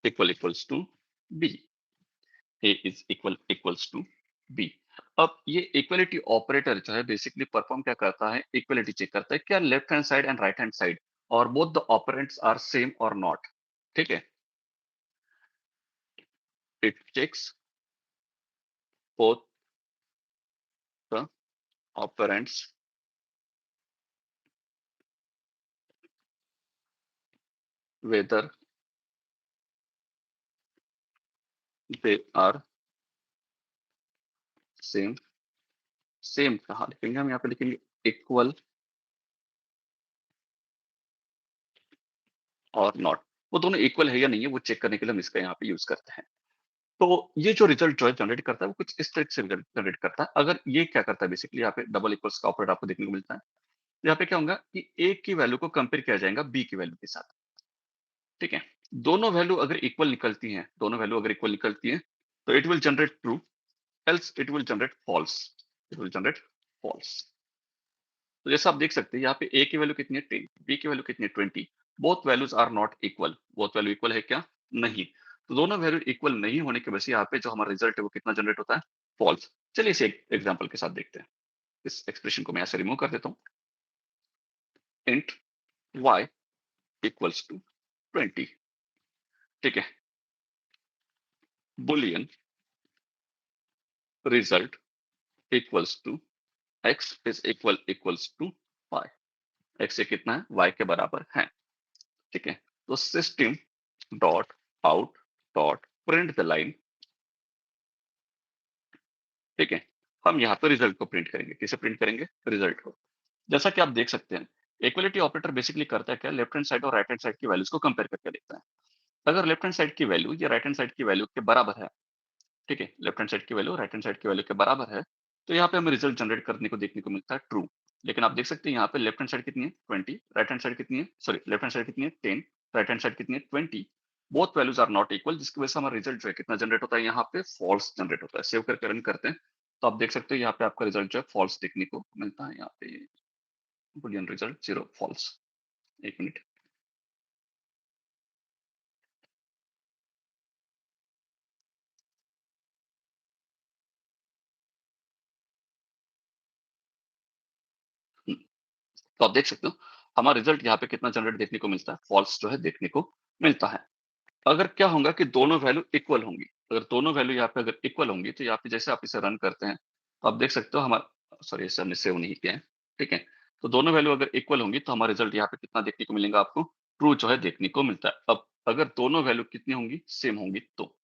equals to B, A is equals to B. अब ये इक्वलिटी ऑपरेटर जो है बेसिकली परफॉर्म क्या करता है, equality check करता है क्या left hand side and right hand side और both the operands are same or not, ठीक है। It checks both the operands whether they are same। Same कहाँ लिखेंगे हम? यहाँ पे लिखेंगे इक्वल और नॉट। वो दोनों इक्वल है या नहीं है वो चेक करने के लिए हम इसका यहाँ पे यूज करते हैं। तो ये जो रिजल्ट जो है जनरेट करता है वो कुछ इस तरह से रिजल्ट जनरेट करता है। अगर ये क्या करता है बेसिकली, यहाँ पे डबल इक्वल्स का ऑपरेटर आपको देखने को मिलता है। यहाँ पे क्या होगा कि ए की वैल्यू को कंपेयर किया जाएगा बी की वैल्यू के साथ, ठीक है। दोनों वैल्यू अगर इक्वल निकलती हैं, दोनों वैल्यू अगर इक्वल निकलती है तो it will generate true, else it will generate false. It will generate false. तो जैसा आप देख सकते हैं यहाँ पे ए की वैल्यू कितनी है 10, बी की वैल्यू कितनी है 20। Both values are not equal. Both value equal है क्या? नहीं। तो दोनों वैल्यू इक्वल नहीं होने की वजह से यहाँ पे जो हमारा रिजल्ट है वो कितना जनरेट होता है? फॉल्स। चलिए इसे एक एग्जाम्पल के साथ देखते हैं। इस एक्सप्रेशन को मैं ऐसे रिमूव कर देता हूँ। इंट y इक्वल्स टू 20, ठीक है। Boolean result equals to x is equals to y। x ये कितना है? y के बराबर है, ठीक है। तो system dot out dot print the line, ठीक है। हम यहाँ पे रिजल्ट को प्रिंट करेंगे। किसे प्रिंट करेंगे? रिजल्ट को। जैसा कि आप देख सकते हैं इक्वलिटी ऑपरेटर बेसिकली करता है क्या, लेफ्ट हैंड साइड और राइट हैंड साइड की वैल्यूज को कंपेयर करके देखता है। अगर लेफ्ट हैंड साइड की वैल्यू या राइट हैंड साइड की वैल्यू के बराबर है, ठीक है, लेफ्ट हैंड साइड की वैल्यू राइट हैंड साइड की वैल्यू के बराबर है, तो यहाँ पे हमें रिजल्ट जनरेट करने को देखने को मिलता है ट्रू। लेकिन आप देख सकते हैं यहाँ पे लेफ्ट हैंड साइड कितनी है 20, राइट हैंड साइड कितनी है, सॉरी लेफ्ट हैंड साइड कितनी है 10, राइट हैंड साइड कितनी है 20। Both values are not equal, जिसकी वजह से हमारा रिजल्ट जो है कितना जनरेट होता है, यहाँ पे फॉल्स जनरेट होता है। सेव करके रन करते हैं तो आप देख सकते हो यहाँ पे आपका रिजल्ट जो है फॉल्स देखने को मिलता है। यहाँ पे बुलियन रिजल्ट 0 फॉल्स। एक मिनट। तो आप देख सकते हो हमारा रिजल्ट यहाँ पे कितना जनरेट देखने को मिलता है, फॉल्स जो है देखने को मिलता है। अगर क्या होगा कि दोनों वैल्यू इक्वल होंगी, अगर दोनों वैल्यू यहाँ पे अगर इक्वल होंगी तो यहाँ पे जैसे आप इसे रन करते हैं तो आप देख सकते हो हमारा, सॉरी इसे हमने सेव नहीं किया है, ठीक है। तो दोनों वैल्यू अगर इक्वल होंगी तो हमारा रिजल्ट यहाँ पे कितना देखने को मिलेगा आपको? ट्रू जो है देखने को मिलता है। अब अगर दोनों वैल्यू कितनी होंगी? सेम होंगी। तो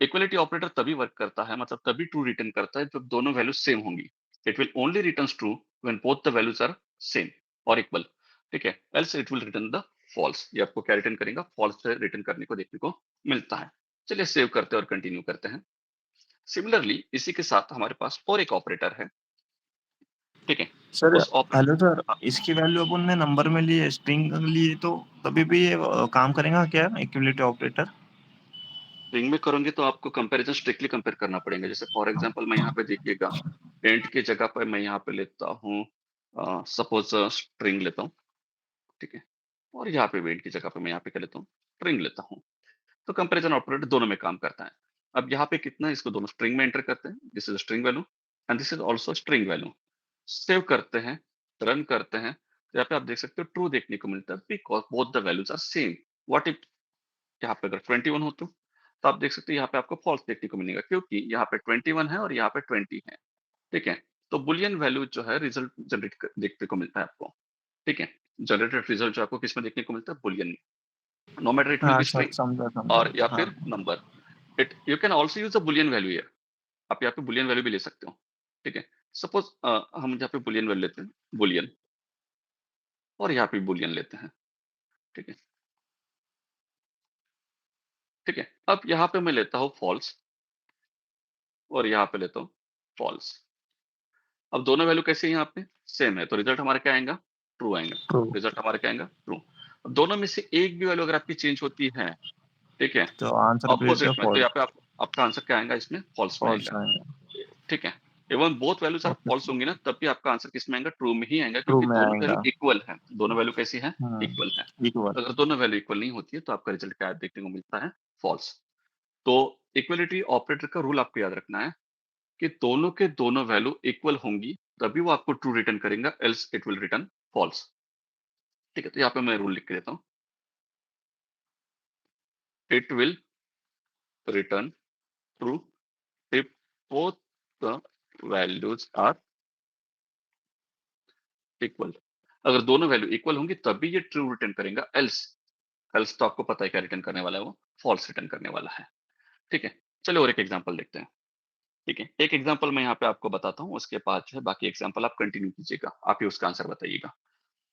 इक्वलिटी ऑपरेटर तभी वर्क करता है, मतलब तभी ट्रू रिटर्न करता है जब दोनों वैल्यू सेम होंगी। It will only return true when both the values are same और इक्वल, ठीक है, else it will return the false. ये आपको क्या रिटर्न करेगा? फॉल्स रिटर्न करने को देखने को मिलता है। चलिए सेव करते हैं और कंटिन्यू करते हैं। सिमिलरली इसी के साथ हमारे पास और एक ऑपरेटर है, ठीक है? सर उस ऑपरेटर हेलो सर, इसकी वैल्यू अपन ने नंबर में लिए, स्ट्रिंग लिए, तो तभी भी ये काम करेगा क्या इक्विलिटी ऑपरेटर? स्ट्रिंग में करोगे तो आपको कंपैरिजन स्ट्रिक्टली कंपेयर करना पड़ेगा। जैसे फॉर एग्जांपल मैं यहाँ पे देखिएगा, इंट की जगह पर मैं यहाँ पे लेता हूँ सपोज स्ट्रिंग लेता हूँ, ठीक है? और यहाँ पे वेट की जगह पे मैं यहाँ पे क्या लेता हूँ? स्ट्रिंग लेता हूँ। तो कंपैरिजन ऑपरेटर दोनों में काम करता है। अब यहाँ पे कितना है, इसको दोनों स्ट्रिंग में एंटर करते हैं। This is string value and this is also string value. Save करते हैं, रन करते हैं, तो यहाँ पे आप देख सकते हो ट्रू देखने को मिलता है because both the values are same. What if यहाँ पे अगर 21 हो तो आप देख सकते हो यहाँ पे आपको फॉल्स देखने को मिलेगा, क्योंकि यहाँ पे 21 है और यहाँ पे 20 है, ठीक है? तो बुलियन वैल्यू जो है रिजल्ट जनरेट देखने को मिलता है आपको, ठीक है? जनरेटेड रिजल्ट जो आपको किसमें देखने को मिलता है? बुलियन में। नो मैटर इट विल हाँ बी सर, स्ट्रिंग समझा और या समझा, हाँ। फिर number. It you can also use a Boolean value here. आप यहाँ पे बुलियन वैल्यू भी ले सकते हो, ठीक है? सपोज हम यहाँ पे बुलियन वैल्यू लेते हैं, बुलियन, और यहाँ पे बुलियन लेते हैं, ठीक है? ठीक है, अब यहाँ पे मैं लेता हूँ फॉल्स और यहाँ पे लेता हूँ फॉल्स। अब दोनों वैल्यू कैसे हैं यहाँ पे? सेम है, तो रिजल्ट हमारा क्या आएगा? ट्रू आएगा। ट्रू। रिजल्ट हमारा क्या आएगा? ट्रू। अब दोनों में से एक भी वैल्यू अगर आपकी चेंज होती है, ठीक है, तो आंसर पे ऑपोजिट में, तो फॉल्स। यहाँ पे आपका आंसर क्या आएगा? इसमें फॉल्स में फॉल्स आएगा, आएगा। ठीक है? Even both values are okay. False होंगी ना, तब भी आपका आंसर किस में आएगा? ट्रू में ही आएगा, ट्रू क्योंकि में दोनों वैल्यू आएगा। इक्वल है। दोनों वैल्यू कैसी है? इक्वल है। इक्वल। अगर दोनों वैल्यू इक्वल नहीं होती है तो आपका रिजल्ट क्या देखने को मिलता है? फॉल्स। तो इक्वलिटी ऑपरेटर का रूल आपको याद रखना है कि दोनों के दोनों वैल्यू इक्वल होंगी तभी वो आपको ट्रू रिटर्न करेगा, else it will return false, ठीक है? तो यहाँ पे मैं रूल लिख के देता हूँ, it will return true if both the values are equal. अगर दोनों वैल्यू इक्वल होंगी तभी ये ट्रू रिटर्न करेगा, एल्स एल्स तो आपको पता है क्या रिटर्न करने वाला है? वो फॉल्स रिटर्न करने वाला है, ठीक है? चलो और एक एग्जांपल देखते हैं, ठीक है? एक एग्जांपल मैं यहाँ पे आपको बताता हूँ, उसके बाद जो है बाकी एग्जांपल आप कंटिन्यू कीजिएगा, आप ही उसका आंसर बताइएगा।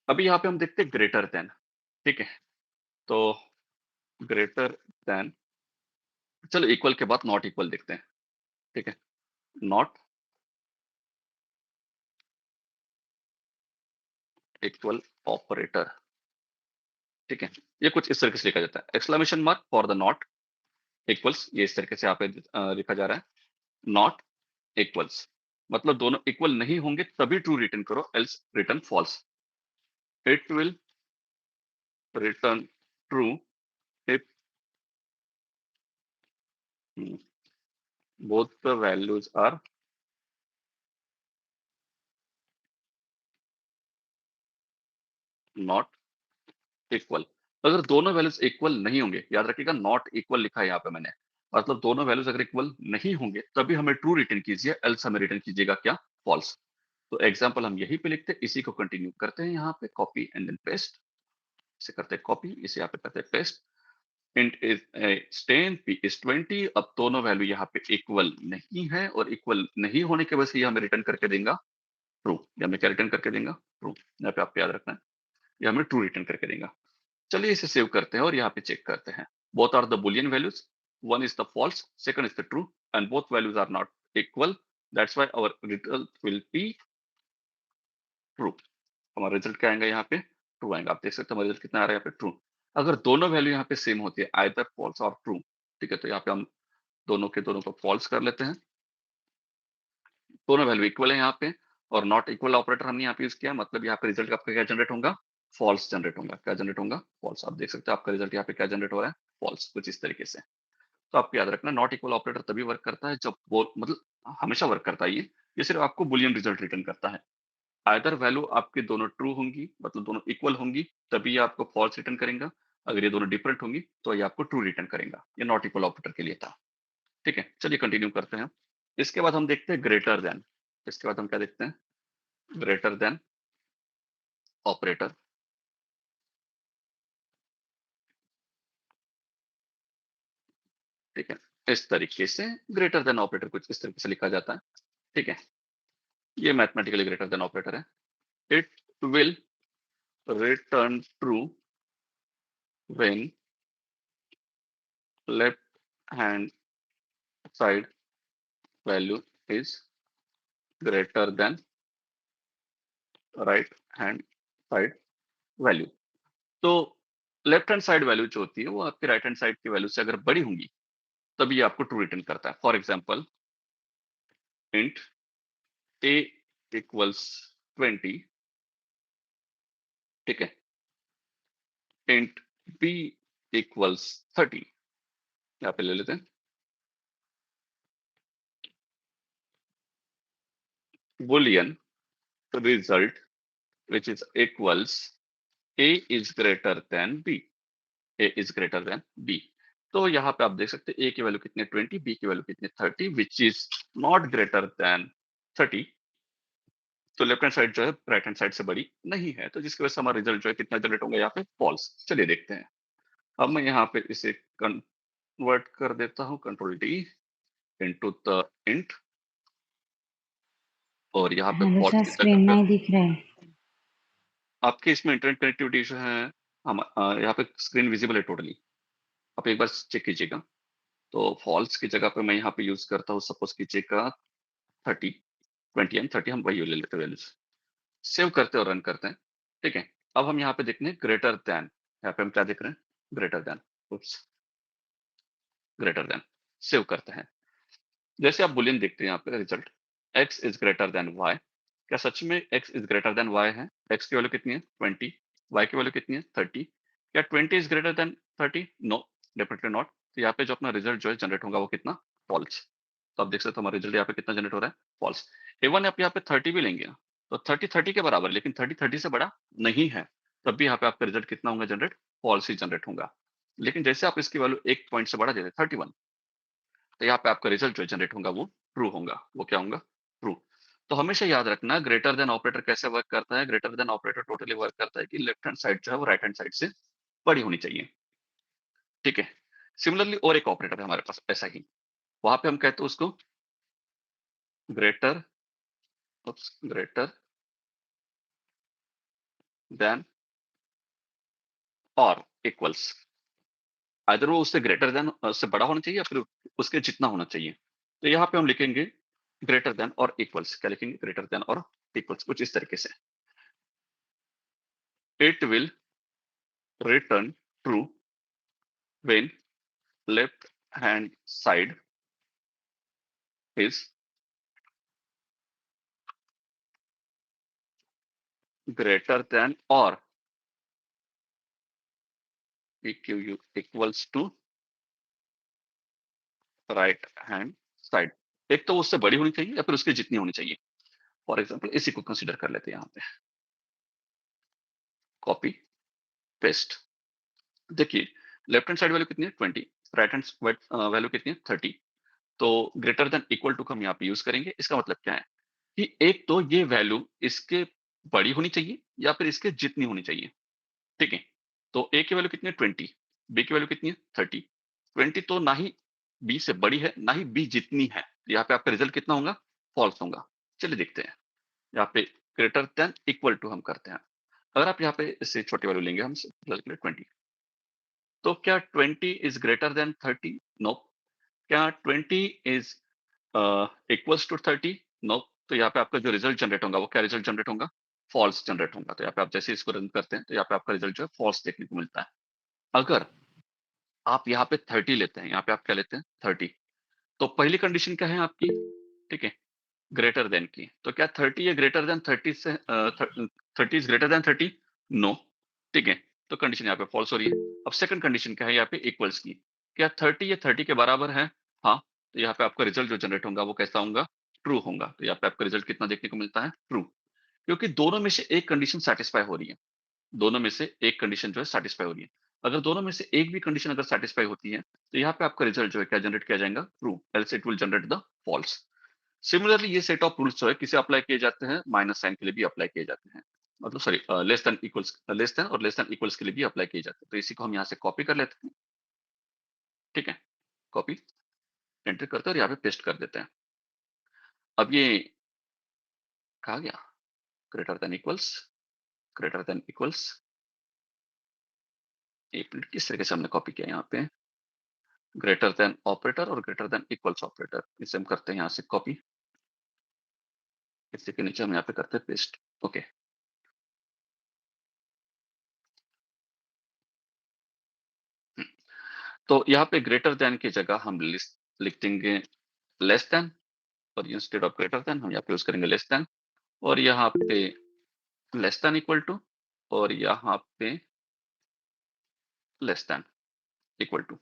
अभी यहाँ पे हम देखते हैं ग्रेटर देन, ठीक है? तो ग्रेटर देन, चलो इक्वल के बाद नॉट इक्वल देखते हैं, ठीक है? नॉट इक्वल ऑपरेटर, ठीक है? ये कुछ इस तरीके से लिखा जाता है, exclamation mark for the not equals, ये इस तरीके से यहाँ पे लिखा जा रहा है, नॉट इक्वल्स, मतलब दोनों इक्वल नहीं होंगे तभी ट्रू रिटर्न करो, else return false. It will return true if both the values are not equal. अगर दोनों वैल्यूज इक्वल नहीं होंगे, याद रखिएगा नॉट इक्वल लिखा है यहाँ पे मैंने, मतलब दोनों वैल्यूज अगर इक्वल नहीं होंगे तभी हमें ट्रू रिटर्न कीजिए, एल्स हमें रिटर्न कीजिएगा क्या? फॉल्स। तो एग्जांपल हम यहीं पे लिखते हैं, इसी को कंटिन्यू करते हैं, यहाँ पे कॉपी एंड देन पेस्ट, इसे करते हैं कॉपी, इसे यहाँ पे करते हैं paste. Int is 10, p is 20। अब दोनों वैल्यू यहाँ पे इक्वल नहीं है और इक्वल नहीं होने की वजह से ये हमें रिटर्न करके देगा ट्रू। ये हमें क्या रिटर्न करके देगा? ट्रू। यहाँ पे आपको याद रखना है, ये हमें ट्रू रिटर्न करके देगा। चलिए इसे सेव करते हैं और यहाँ पे चेक करते हैं, both are the boolean values, one is the false, second is the true, and both values are not equal, that's why our result will be true. हमारा रिजल्ट क्या आएगा? यहाँ पे ट्रू आएगा। आप देख सकते हैं हमारा रिजल्ट कितना आ रहा है यहाँ पे? ट्रू। अगर दोनों वैल्यू यहाँ पे सेम होती है, आइदर फॉल्स और ट्रू, ठीक है, तो यहाँ पे हम दोनों के दोनों को फॉल्स कर लेते हैं, दोनों वैल्यू इक्वल है यहाँ पे, और नॉट इक्वल ऑपरेटर हमने यहाँ पे यूज किया, मतलब यहाँ पे रिजल्ट आपका क्या जनरेट होगा? फॉल्स जनरेट होगा। क्या जनरेट होगा? फॉल्स। आप देख सकते हैं आपका रिजल्ट यहाँ पे क्या जनरेट हो रहा है? फॉल्स, कुछ इस तरीके से। तो आपको याद रखना, नॉट इक्वल ऑपरेटर तभी वर्क करता है जब वो, मतलब हमेशा वर्क करता है ये सिर्फ आपको बुलियन रिजल्ट रिटर्न करता है। आइदर वैल्यू आपकी दोनों ट्रू होंगी, मतलब दोनों इक्वल होंगी, तभी ये आपको फॉल्स रिटर्न करेगा। अगर ये दोनों डिफरेंट होंगी तो ये आपको ट्रू रिटर्न करेगा। ये नॉट इक्वल ऑपरेटर के लिए था, ठीक है? चलिए कंटिन्यू करते हैं। इसके बाद हम देखते हैं ग्रेटर देन। इसके बाद हम क्या देखते हैं? ग्रेटर देन ऑपरेटर, ठीक है? इस तरीके से ग्रेटर देन ऑपरेटर कुछ इस तरीके से लिखा जाता है, ठीक है? ये मैथमेटिकली ग्रेटर देन ऑपरेटर है। It will return true when left hand side value is greater then right hand side value. तो लेफ्ट हैंड साइड वैल्यू जो होती है वो आपके राइट हैंड साइड की वैल्यू से अगर बड़ी होंगी तभी ये आपको ट्रू रिटर्न करता है। For example int a equals 20, ठीक है, इंट b इक्वल्स 30, यहाँ पे ले लेते हैं boolean result which is equals a is greater than b, a is greater than b। तो यहाँ पे आप देख सकते हैं a की वैल्यू कितनी है 20, b की वैल्यू कितनी है 30, which is not greater than 30। तो लेफ्ट हैंड साइड जो है राइट हैंड साइड से बड़ी नहीं है, तो जिसकी वजह से हमारा रिजल्ट जो है कितना जनरेट होगा यहाँ पे फॉल्स। चलिए देखते हैं। अब मैं यहाँ पे इसे कन्वर्ट कर देता हूँ control D into the int, और यहाँ पे हेलो फॉल्स सर, की जगह स्क्रीन पे नहीं दिख रहा है। आपके इसमें इंटरनेट कनेक्टिविटी इशू है। हम यहाँ पे स्क्रीन विजिबल है टोटली, आप एक बार चेक कीजिएगा। तो फॉल्स की जगह पे मैं यहाँ पे यूज करता हूँ, सपोज कीजिएगा 30, 20 एंड 30 हम वही ले लेते हैं वैल्यूज। सेव करते हैं और रन करते हैं, ठीक है। अब हम यहाँ पे देखते हैं ग्रेटर देन, यहाँ पे हम क्या देख रहे हैं, ग्रेटर देन, उप्स, ग्रेटर देन। सेव करते हैं। जैसे आप बुलियन देखते हैं यहाँ पे result x is greater then y, क्या सच में x is greater then y है? x की वैल्यू कितनी है 20, y की वैल्यू कितनी है 30, क्या 20 is greater than 30? No, definitely not. तो यहाँ पे जो अपना रिजल्ट जो है जनरेट होगा वो कितना, फॉल्स। तो आप देख सकते हो हमारा रिजल्ट यहाँ पे कितना जनरेट हो रहा है, फॉल्स। इवन आप यहाँ पे 30 भी लेंगे ना, तो 30 के बराबर, लेकिन 30 से बड़ा नहीं है, तब भी यहाँ पे आपका रिजल्ट कितना होगा जनरेट, फॉल्स ही जनरेट होगा। लेकिन जैसे आप इसकी वैल्यू एक पॉइंट से बड़ा दे दें 31, तो यहाँ पे आपका रिजल्ट जो जनरेट होगा वो ट्रू होगा। वो क्या होगा, ट्रू। तो हमेशा याद रखना ग्रेटर देन ऑपरेटर कैसे वर्क करता है। Greater than operator totally work करता है कि लेफ्ट हैंड साइड जो है वो राइट हैंड साइड से बड़ी होनी चाहिए, ठीक है। सिमिलरली और एक ऑपरेटर है हमारे पास ऐसा ही, वहां पे हम कहते हैं उसको ग्रेटर, ग्रेटर देन और इक्वल्स। अदर वो उससे ग्रेटर देन से बड़ा होना चाहिए या फिर उसके जितना होना चाहिए। तो यहाँ पे हम लिखेंगे ग्रेटर देन और इक्वल्स, क्या लिखेंगे, ग्रेटर देन और इक्वल्स, कुछ इस तरीके से। It will return true when left hand side is greater than or equals to right hand side। एक तो उससे बड़ी होनी चाहिए या फिर उसके जितनी होनी चाहिए। फॉर एग्जाम्पल इसी को कंसिडर कर लेते हैं यहाँ पे, कॉपी पेस्ट। देखिए लेफ्ट हैंड साइड वैल्यू कितनी है 20, राइट हैंड वैल्यू कितनी है 30। तो ग्रेटर देन इक्वल टू हम यहाँ पे यूज करेंगे। इसका मतलब क्या है कि एक तो ये वैल्यू इसके बड़ी होनी चाहिए या फिर इसके जितनी होनी चाहिए, ठीक है। तो ए की वैल्यू कितनी है 20, बी की वैल्यू कितनी है 30। 20 तो ना ही बी से बड़ी है ना ही बी जितनी है, तो यहाँ पे आपका रिजल्ट कितना होगा, फॉल्स होगा। चलिए देखते हैं। यहाँ पे ग्रेटर देन इक्वल टू हम करते हैं। अगर आप यहाँ पे इससे छोटी वैल्यू लेंगे हम 20, तो क्या 20 इज ग्रेटर देन 30? नो। क्या 20 इज इक्वल्स टू 30? नो। तो यहाँ पे आपका जो रिजल्ट जनरेट होगा वो क्या रिजल्ट जनरेट होगा, फॉल्स जनरेट होगा। तो यहाँ पे आप जैसे इसको रन करते हैं तो यहाँ पे आपका रिजल्ट जो है फॉल्स देखने को मिलता है। अगर आप यहाँ पे 30 लेते हैं, यहाँ पे आप क्या लेते हैं 30, तो पहली कंडीशन क्या है आपकी, ठीक है, ग्रेटर देन की। तो क्या 30 है ग्रेटर देन 30 से 30 इज ग्रेटर देन 30? नो, ठीक है। तो कंडीशन यहाँ पे फॉल्स हो रही है। अब सेकंड कंडीशन क्या है यहाँ पे, इक्वल्स की। क्या 30 ये 30 के बराबर है? हाँ। तो यहाँ पे आपका रिजल्ट जो जनरेट होगा वो कैसा होगा, ट्रू होगा। तो यहाँ पे आपका रिजल्ट कितना देखने को मिलता है, ट्रू। क्योंकि दोनों में से एक कंडीशन सेटिस्फाई हो रही है, दोनों में से एक कंडीशन जो है सेटिस्फाई हो रही है। अगर दोनों में से एक भी कंडीशन अगर सेटिस्फाई होती है तो यहाँ पे आपका रिजल्ट जो है क्या जनरेट किया जाएगा, true, else it will generate the false. Similarly ये सेट ऑफ रूल्स जो है किसे अप्लाई किए जाते हैं, माइनस साइन के लिए भी अप्लाई किए जाते हैं, मतलब sorry less than equals, less than और लेस देन इक्वल्स के लिए भी अप्लाई किए जाते हैं। तो इसी को हम यहाँ से कॉपी कर लेते हैं, ठीक है, कॉपी एंटर करते हैं और यहाँ पे पेस्ट कर देते हैं। अब ये कहा गया greater than equals, greater than equals, एक मिनट, किस तरीके से हमने कॉपी किया यहाँ पे? ग्रेटर देन ऑपरेटर और ग्रेटर देन इक्वल्स ऑपरेटर, इसे हम करते हैं यहाँ से कॉपी। इसी के नीचे हम यहाँ पे करते हैं पेस्ट। ओके। तो यहाँ पे ग्रेटर देन की जगह हम लिख देंगे लेस देन, और इंस्टेड ऑफ ग्रेटर देन हम यहाँ पे यूज करेंगे लेस देन, और यहाँ पे लेस देन इक्वल टू, और यहाँ पे लेस देन इक्वल टू।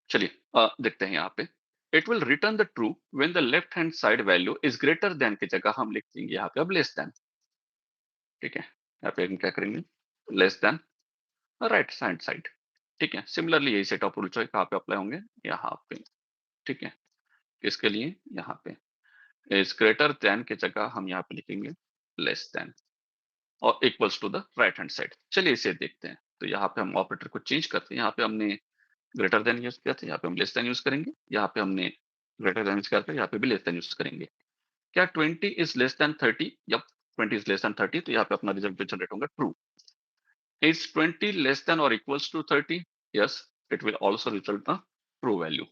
चलिए देखते हैं यहाँ पे। It will return the true when the left hand side value is greater then की जगह हम लिख देंगे यहाँ पे अब लेस देन। ठीक है, यहाँ पे हम क्या करेंगे, less than right hand side. ठीक है, सिमिलरली यही सेट ऑफ रूल जो है कहाँ पे अप्लाई होंगे, यहाँ पे। ठीक है, इसके लिए यहाँ पे इज ग्रेटर देन की जगह हम यहाँ पे लिखेंगे लेस देन, और equals to the right hand side. चलिए इसे देखते हैं। तो यहाँ पे हम ऑपरेटर को चेंज करते हैं। यहाँ पे हमने ग्रेटर देन यूज किया था, यहाँ पे हम लेस देन यूज करेंगे। यहाँ पे हमने ग्रेटर देन यूज किया था, यहाँ पे भी लेस देन यूज करेंगे। क्या 20 is less than 30? Yup, 20 is less than 30, तो यहाँ पे अपना रिजल्ट जनरेट होगा ट्रू। इज 20 लेस देन और equals to 30? Yes, it will also result the true value.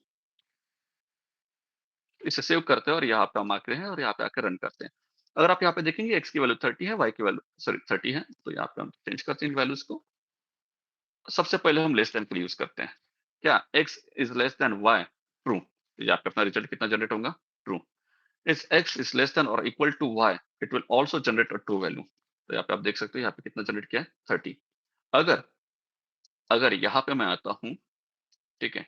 इसे सेव करते हैं और यहाँ पे हम आते हैं और यहाँ पे आकर रन करते हैं। अगर आप यहाँ पे देखेंगे x की वैल्यू 30 है, y की वैल्यू सॉरी 30 है, तो यहाँ पे हम चेंज करते हैं वैल्यूज को। सबसे पहले हम लेस देन के लिए यूज करते हैं। क्या x is less than y? True. यहाँ पे अपना रिजल्ट कितना जनरेट होगा, true. Is x is less than or equal to y? It will also generate a true value. तो यहाँ पे आप देख सकते हो यहाँ पे कितना जनरेट किया है, 30। अगर अगर यहाँ पे मैं आता हूँ, ठीक है,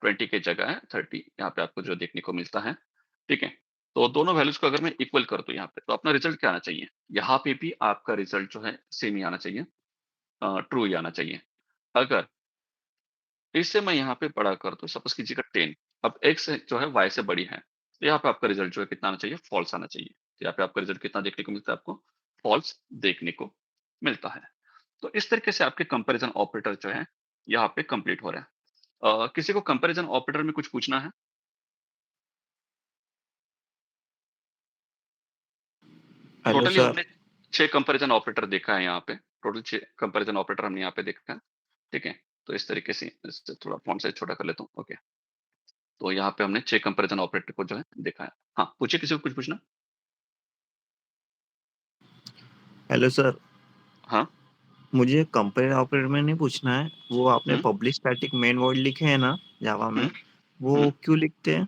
20 की जगह है 30, यहाँ पे आपको जो देखने को मिलता है। ठीक है, तो दोनों वैल्यूज को अगर मैं इक्वल कर दूं यहाँ पे, तो अपना रिजल्ट क्या आना चाहिए, यहाँ पे भी आपका रिजल्ट जो है सेम ही आना चाहिए, ट्रू ही आना चाहिए। अगर इससे मैं यहाँ पे बड़ा कर दूं, सपोज कीजिएगा 10, अब x जो है y से बड़ी है, तो यहाँ पे आपका रिजल्ट जो है कितना आना चाहिए, फॉल्स आना चाहिए। तो यहाँ पे आपका रिजल्ट कितना देखने को मिलता है, आपको फॉल्स देखने को मिलता है। तो इस तरीके से आपके कंपेरिजन ऑपरेटर जो है यहाँ पे कंप्लीट हो रहा है। किसी को कंपेरिजन ऑपरेटर में कुछ पूछना है? Hello totally sir. हमने 6 कंपैरिजन ऑपरेटर देखा है यहाँ पे। टोटल 6 कंपैरिजन ऑपरेटर हमने यहाँ पे देखा है। ठीक है, तो इस तरीके से इससे थोड़ा फॉन्ट साइज छोटा कर लेता हूँ। ओके, तो यहाँ पे हमने 6 कंपैरिजन ऑपरेटर को जो है देखा है। हाँ, पूछिए, किसी को कुछ पूछना? हेलो सर, हाँ। मुझे कंपेयर ऑपरेटर में नहीं पूछना है। वो आपने हम्म पब्लिक स्टैटिक मेन वर्ड लिखे हैं ना जावा में, हम्म वो हम्म क्यों लिखते हैं?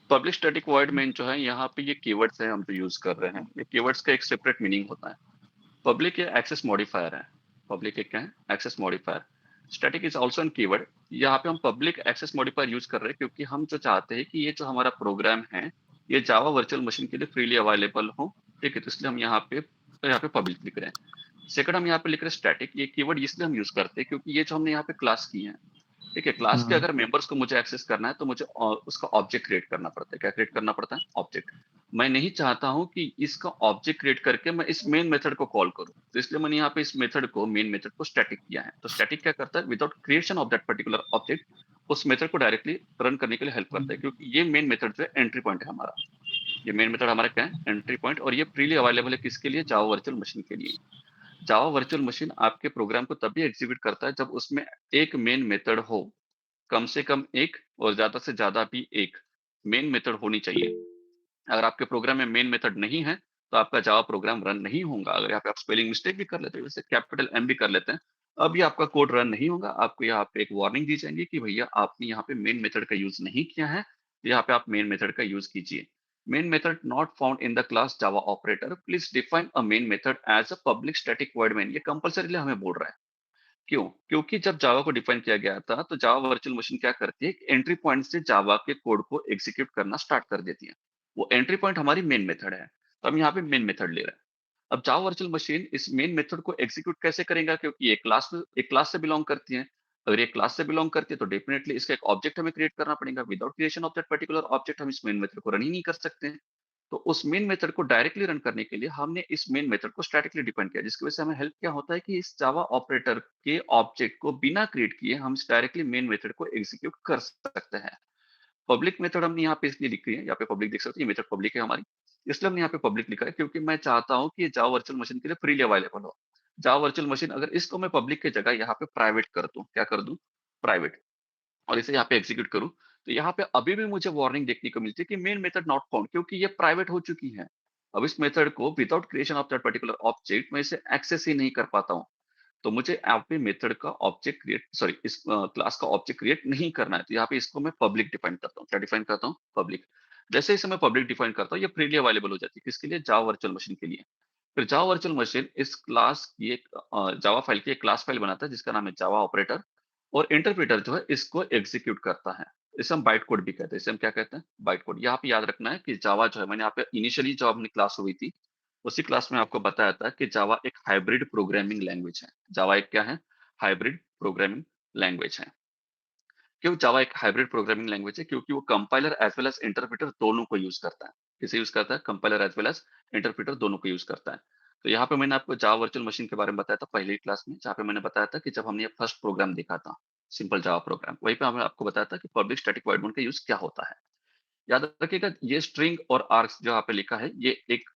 पब्लिक स्टैटिक वॉइड मेन जो है, यहाँ पे ये कीवर्ड्स है हम जो यूज कर रहे हैं। ये कीवर्ड्स का एक सेपरेट मीनिंग होता है। पब्लिक ये एक्सेस मॉडिफायर है। पब्लिक एक क्या है, access modifier. Static is also an keyword. यहाँ पे हम पब्लिक एक्सेस मॉडिफायर यूज कर रहे हैं क्योंकि हम जो चाहते हैं कि ये जो हमारा प्रोग्राम है, ये जावा वर्चुअल मशीन के लिए फ्रीली अवेलेबल हो। ठीक है, तो इसलिए हम यहाँ पे पब्लिक लिख रहे हैं। सेकंड, हम यहाँ पे लिख रहे हैं स्टैटिक। ये कीवर्ड इसलिए हम यूज करते हैं क्योंकि ये जो हमने यहाँ पे क्लास की है, ठीक है, क्लास के हम्म। अगर मेंबर्स को मुझे एक्सेस करना है, तो मुझे उसका ऑब्जेक्ट क्रिएट करना पड़ता है। क्या क्रिएट करना पड़ता है, ऑब्जेक्ट। मैं नहीं चाहता हूं कि इसका ऑब्जेक्ट क्रिएट करके मैं इस मेन मेथड को कॉल करूं, तो इसलिए मैंने यहाँ पे इस मेथड को, मेन मेथड को स्टैटिक किया है। तो स्टैटिक क्या करता है, without creation of that particular object, उस मेथड को डायरेक्टली रन करने के लिए हेल्प करता है। क्योंकि ये मेन मेथड जो है एंट्री पॉइंट है हमारा। ये मेन मेथड हमारा क्या है, एंट्री पॉइंट। और ये फ्रीली अवेलेबल है किसके लिए, जावा वर्चुअल मशीन के लिए। जावा वर्चुअल मशीन आपके प्रोग्राम को तभी एग्जीक्यूट करता है जब उसमें एक मेन मेथड हो, कम से कम एक, और ज्यादा से ज्यादा भी एक मेन मेथड होनी चाहिए। अगर आपके प्रोग्राम में मेन मेथड नहीं है, तो आपका जावा प्रोग्राम रन नहीं होगा। अगर यहाँ पे आप स्पेलिंग मिस्टेक भी कर लेते हैं, जैसे कैपिटल एम भी कर लेते हैं, अभी आपका कोड रन नहीं होगा। आपको यहाँ पे एक वार्निंग दी जाएगी कि भैया आपने यहाँ पे मेन मेथड का यूज नहीं किया है, यहाँ पे आप मेन मेथड का यूज कीजिए। Main method not found in the class Java operator, please define a main method as a public static word main. ये कंपल्सरीली हमें बोल रहा है। क्यों? क्योंकि जब जावा को डिफाइन किया गया था, तो जावा वर्चुअल मशीन क्या करती है, एंट्री पॉइंट से जावा के कोड को एग्जीक्यूट करना स्टार्ट कर देती है। वो एंट्री पॉइंट हमारी मेन मेथड है, तो हम यहाँ पे मेन मेथड ले रहे हैं। अब जावा वर्चुअल मशीन इस मेन मेथड को एग्जीक्यूट कैसे करेगा, क्योंकि एक क्लास से बिलोंग करती है। अगर ये क्लास से बिलोंग करती है, तो डेफिनेटली इसका एक ऑब्जेक्ट हमें क्रिएट करना पड़ेगा। Without creation of that particular object हम इस मेन मेथड को रन ही नहीं कर सकते। तो उस मेन मेथड को डायरेक्टली रन करने के लिए हमने इस मेन मेथड को स्टैटिकली डिफाइन किया, जिसकी वजह से हमें हेल्प क्या होता है कि इस जावा ऑपरेटर के ऑब्जेक्ट को बिना क्रिएट किए हम डायरेक्टली मेन मेथड को एग्जीक्यूट कर सकते हैं। पब्लिक मेथड हमने यहाँ पे इसलिए लिखी है, यहाँ पे पब्लिक देख सकते हैं, ये मेथड पब्लिक है हमारी। इसलिए हमने यहाँ पे पब्लिक लिखा है क्योंकि मैं चाहता हूँ कि ये जावा वर्चुअल मशीन के लिए फ्रीली अवेलेबल हो। जावा वर्चुअल मशीन अगर इसको मैं पब्लिक की जगह यहाँ पे प्राइवेट कर दूं, क्या कर दूं, प्राइवेट, और इसे यहाँ पे एग्जीक्यूट करूं, तो यहाँ पे अभी भी मुझे वार्निंग देखने को मिलती है कि मेन मेथड नॉट फाउंड, क्योंकि ये प्राइवेट हो चुकी है। अब इस मेथड को without creation of that particular object मैं इसे एक्सेस ही नहीं कर पाता हूँ। तो मुझे यहाँ पे मेथड का ऑब्जेक्ट क्रिएट, सॉरी, इस क्लास का ऑब्जेक्ट क्रिएट नहीं करना है। तो यहाँ पे इसको मैं पब्लिक डिफाइन करता हूँ। क्या डिफाइन करता हूँ, पब्लिक। जैसे इसे मैं पब्लिक डिफाइन करता हूँ, ये फ्रीली अवेलेबल हो जाती है, किसके लिए, जावा वर्चुअल मशीन के लिए। फिर जावा वर्चुअल मशीन इस क्लास की एक जावा फाइल की एक क्लास फाइल बनाता है जिसका नाम है जावा ऑपरेटर, और इंटरप्रेटर जो है इसको एग्जीक्यूट करता है। इसे हम बाइट कोड भी कहते हैं। इसे हम क्या कहते हैं, बाइट कोड। यहाँ पे याद रखना है कि जावा जो है, मैंने यहाँ पे इनिशियली जो अपनी क्लास हुई थी उसी क्लास में आपको बताया था कि जावा एक हाइब्रिड प्रोग्रामिंग लैंग्वेज है। जावा एक क्या है, हाइब्रिड प्रोग्रामिंग लैंग्वेज है। क्यों जावा एक हाइब्रिड प्रोग्रामिंग लैंग्वेज है, क्योंकि वो compiler as well as interpreter दोनों को यूज करता है। किसे यूज करता है, compiler as well as interpreter दोनों को यूज करता है। तो यहाँ पे मैंने आपको जावा वर्चुअल मशीन के बारे में बताया था पहले ही क्लास में, जहाँ पे मैंने बताया था कि जब हमने फर्स्ट प्रोग्राम देखा था, सिंपल जावा प्रोग्राम, वहीं पे हमने आपको बताया था कि पब्लिक स्टैटिक वॉइड मेथड का यूज क्या होता है। याद रखिएगा, ये स्ट्रिंग और आर्क्स जो यहाँ पे लिखा है, ये एक